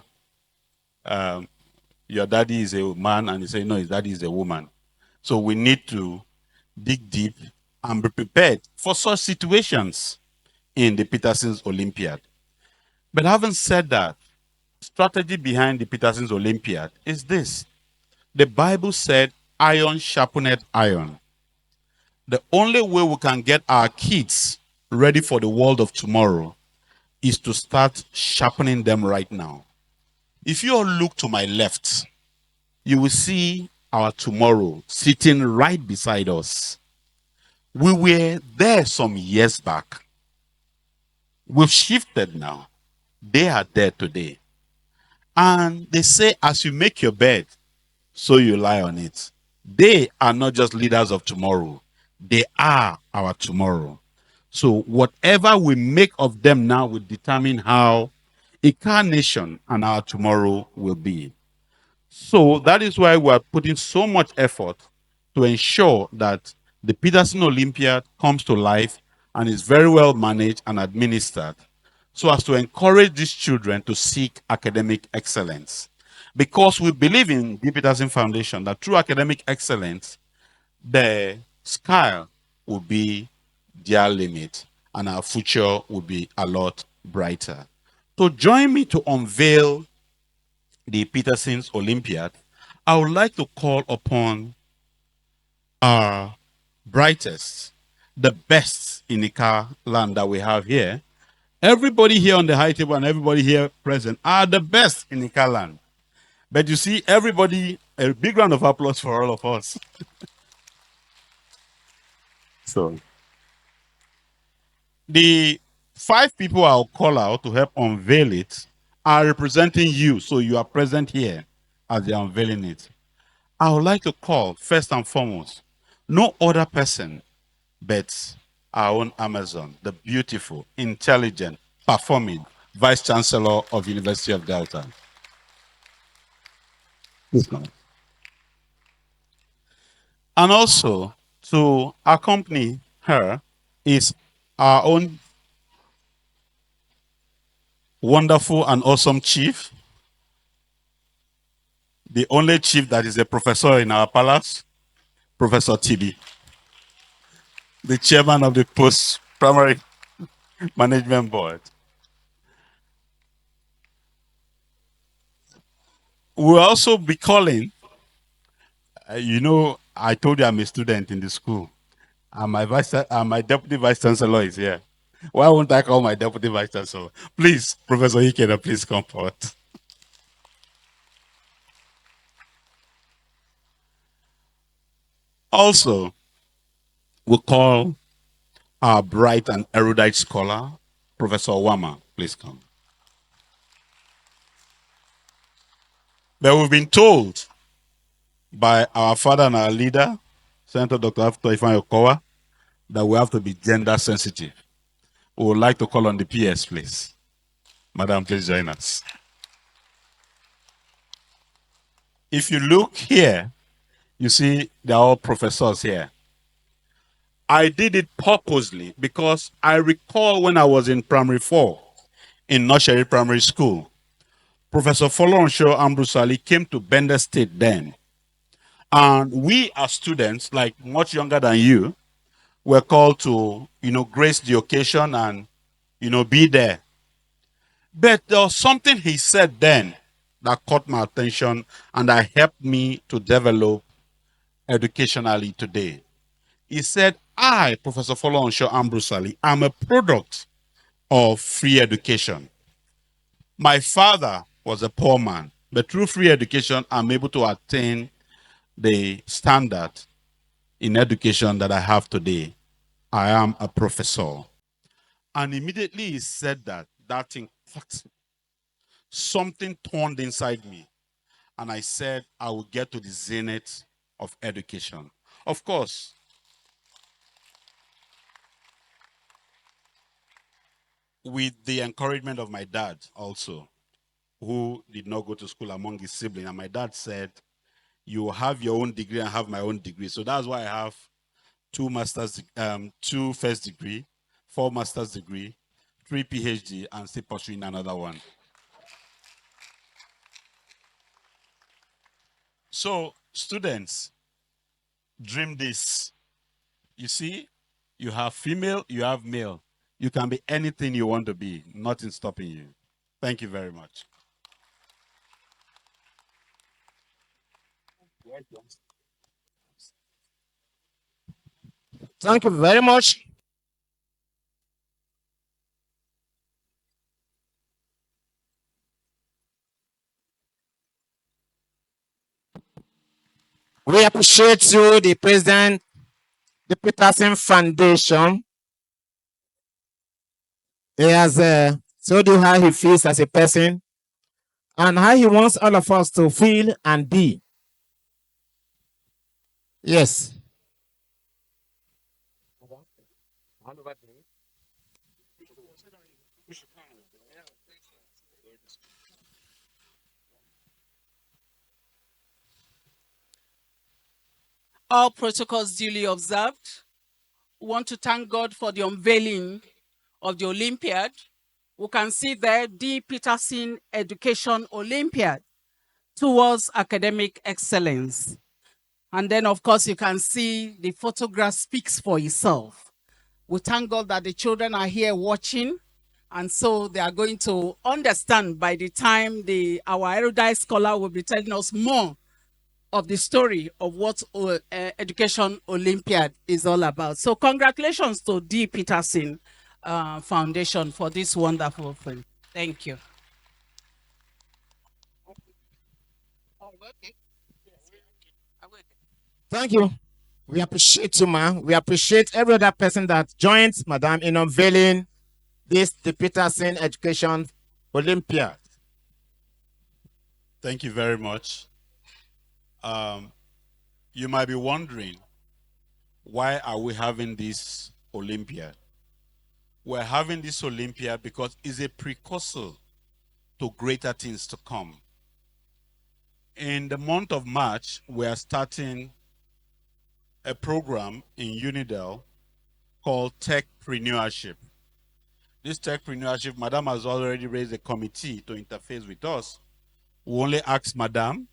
J: your daddy is a man, and you say, no, his daddy is a woman. So we need to dig deep and be prepared for such situations in the Peterson's Olympiad. But having said that, strategy behind the Peterson's Olympiad is this. The Bible said, iron sharpened iron. The only way we can get our kids ready for the world of tomorrow is to start sharpening them right now. If you all look to my left, you will see our tomorrow sitting right beside us. We were there some years back. We've shifted now. They are there today. And they say, as you make your bed, so you lie on it. They are not just leaders of tomorrow, they are our tomorrow. So, whatever we make of them now will determine how incarnation and our tomorrow will be. So, that is why we are putting so much effort to ensure that the Peterson Olympiad comes to life and is very well managed and administered so as to encourage these children to seek academic excellence. Because we believe in the Peterson Foundation that through academic excellence, the sky will be their limit and our future will be a lot brighter. So join me to unveil the Peterson's Olympiad. I would like to call upon our brightest, the best in the car land that we have here. Everybody here on the high table and everybody here present are the best in the car land. But you see, everybody, a big round of applause for all of us. So, the 5 people I'll call out to help unveil it are representing you. So, you are present here as they're unveiling it. I would like to call, first and foremost, no other person but our own Amazon, the beautiful, intelligent, performing Vice Chancellor of University of Delta. And also, to accompany her is our own wonderful and awesome chief, the only chief that is a professor in our palace, Professor TB, the chairman of the post-primary management board. We'll also be calling, I told you I'm a student in the school, and my deputy vice chancellor is here. Why won't I call my deputy vice chancellor? Please, Professor Ikeda, please come forward. Also, we'll call our bright and erudite scholar, Professor Wama. Please come. But we've been told by our father and our leader, Senator Dr. Afto Ifan Okowa, that we have to be gender sensitive. We would like to call on the PS, please. Madam, please join us. If you look here, you see they're all professors here. I did it purposely because I recall when I was in primary 4 in Nursery Primary School, Professor Folorensho Ambrusali came to Bender State then. And we as students, like much younger than you, were called to, grace the occasion and, be there. But there was something he said then that caught my attention and that helped me to develop educationally today. He said, I, Professor Folorensho Ambrusali, am a product of free education. My father was a poor man, but through free education, I'm able to attain the standard in education that I have today. I am a professor. And immediately he said that thing caught me. Something turned inside me. And I said, I will get to the zenith of education. Of course, with the encouragement of my dad also, who did not go to school among his siblings. And my dad said, you have your own degree and have my own degree. So that's why I have 2 first degree, 4 master's degree, 3 PhD, and still pursuing another one. So students, dream this. You see, you have female, you have male. You can be anything you want to be, nothing stopping you. Thank you very much.
A: Thank you very much.
B: We appreciate you, the president, the Peterson Foundation. He has told you how he feels as a person and how he wants all of us to feel and be. Yes.
F: All protocols duly observed. We want to thank God for the unveiling of the Olympiad. We can see there D-PETERTSON Education Olympiad towards academic excellence. And then, of course, you can see the photograph speaks for itself. We thank God that the children are here watching, and so they are going to understand by the time our erudite scholar will be telling us more of the story of what Education Olympiad is all about. So congratulations to D-PETERTSON Foundation for this wonderful thing. Thank you.
B: Thank you. We appreciate you, man. We appreciate every other person that joins Madam in unveiling this D-PETERTSON Education Olympiad.
J: Thank you very much. You might be wondering, why are we having this Olympiad? We're having this Olympiad because it's a precursor to greater things to come. In the month of March, we are starting a program in Unidel called Techpreneurship. This Techpreneurship, Madam has already raised a committee to interface with us. We only ask Madam,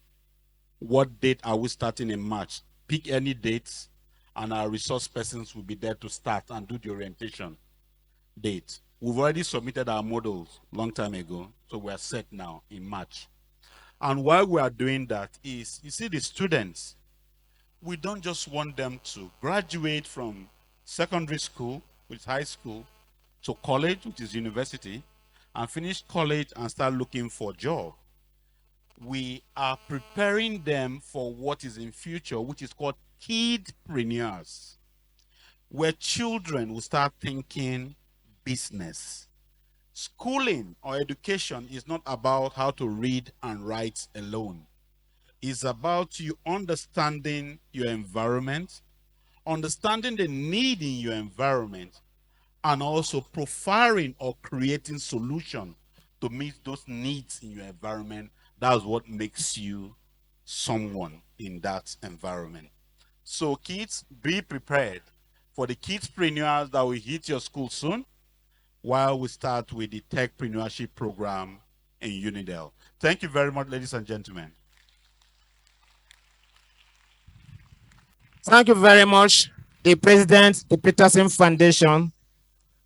J: what date are we starting in March? Pick any dates and our resource persons will be there to start and do the orientation date. We've already submitted our models long time ago, so we are set now in March. And while we are doing that is, you see, the students, we don't just want them to graduate from secondary school, which is high school, to college, which is university, and finish college and start looking for a job. We are preparing them for what is in future, which is called kidpreneurs, where children will start thinking business. Schooling or education is not about how to read and write alone. It's about you understanding your environment, understanding the need in your environment, and also profiling or creating solutions to meet those needs in your environment. That's what makes you someone in that environment. So kids, be prepared for the kidspreneurs that will hit your school soon, while we start with the Techpreneurship program in Unidel. Thank you very much, ladies and gentlemen.
B: Thank you very much, the president, the Peterson Foundation,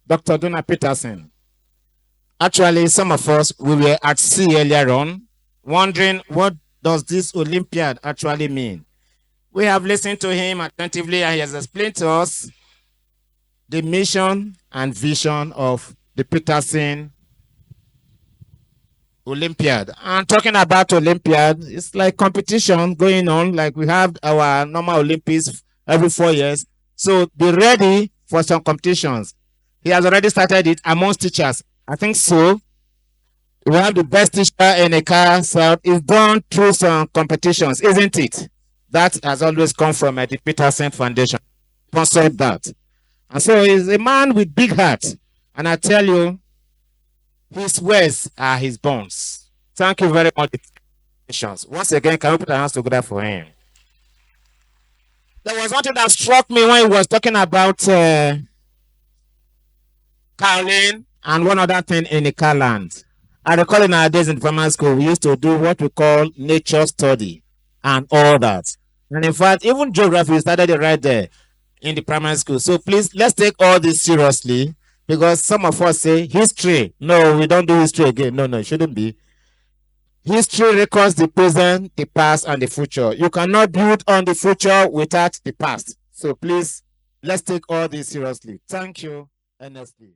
B: Dr. Duna Peterson. Actually, some of us, we were at sea earlier on, wondering what does this Olympiad actually mean? We have listened to him attentively and he has explained to us the mission and vision of the Peterson Olympiad. And talking about Olympiad, it's like competition going on, like we have our normal Olympics every 4 years. So be ready for some competitions. He has already started it amongst teachers. I think so. We have the best teacher in a car, so it's done through some competitions, isn't it? That has always come from the Peterson Foundation. Sponsored that. And so he's a man with big heart. And I tell you, his words are his bones. Thank you very much. Once again, can we put our hands together for him? There was one thing that struck me when he was talking about Caroline and one other thing in the car land. I recall in our days in primary school, we used to do what we call nature study and all that. And in fact, even geography started it right there in the primary school. So please, let's take all this seriously, because some of us say history. No, we don't do history again. No, it shouldn't be. History records the present, the past, and the future. You cannot build on the future without the past. So please, let's take all this seriously. Thank you, earnestly.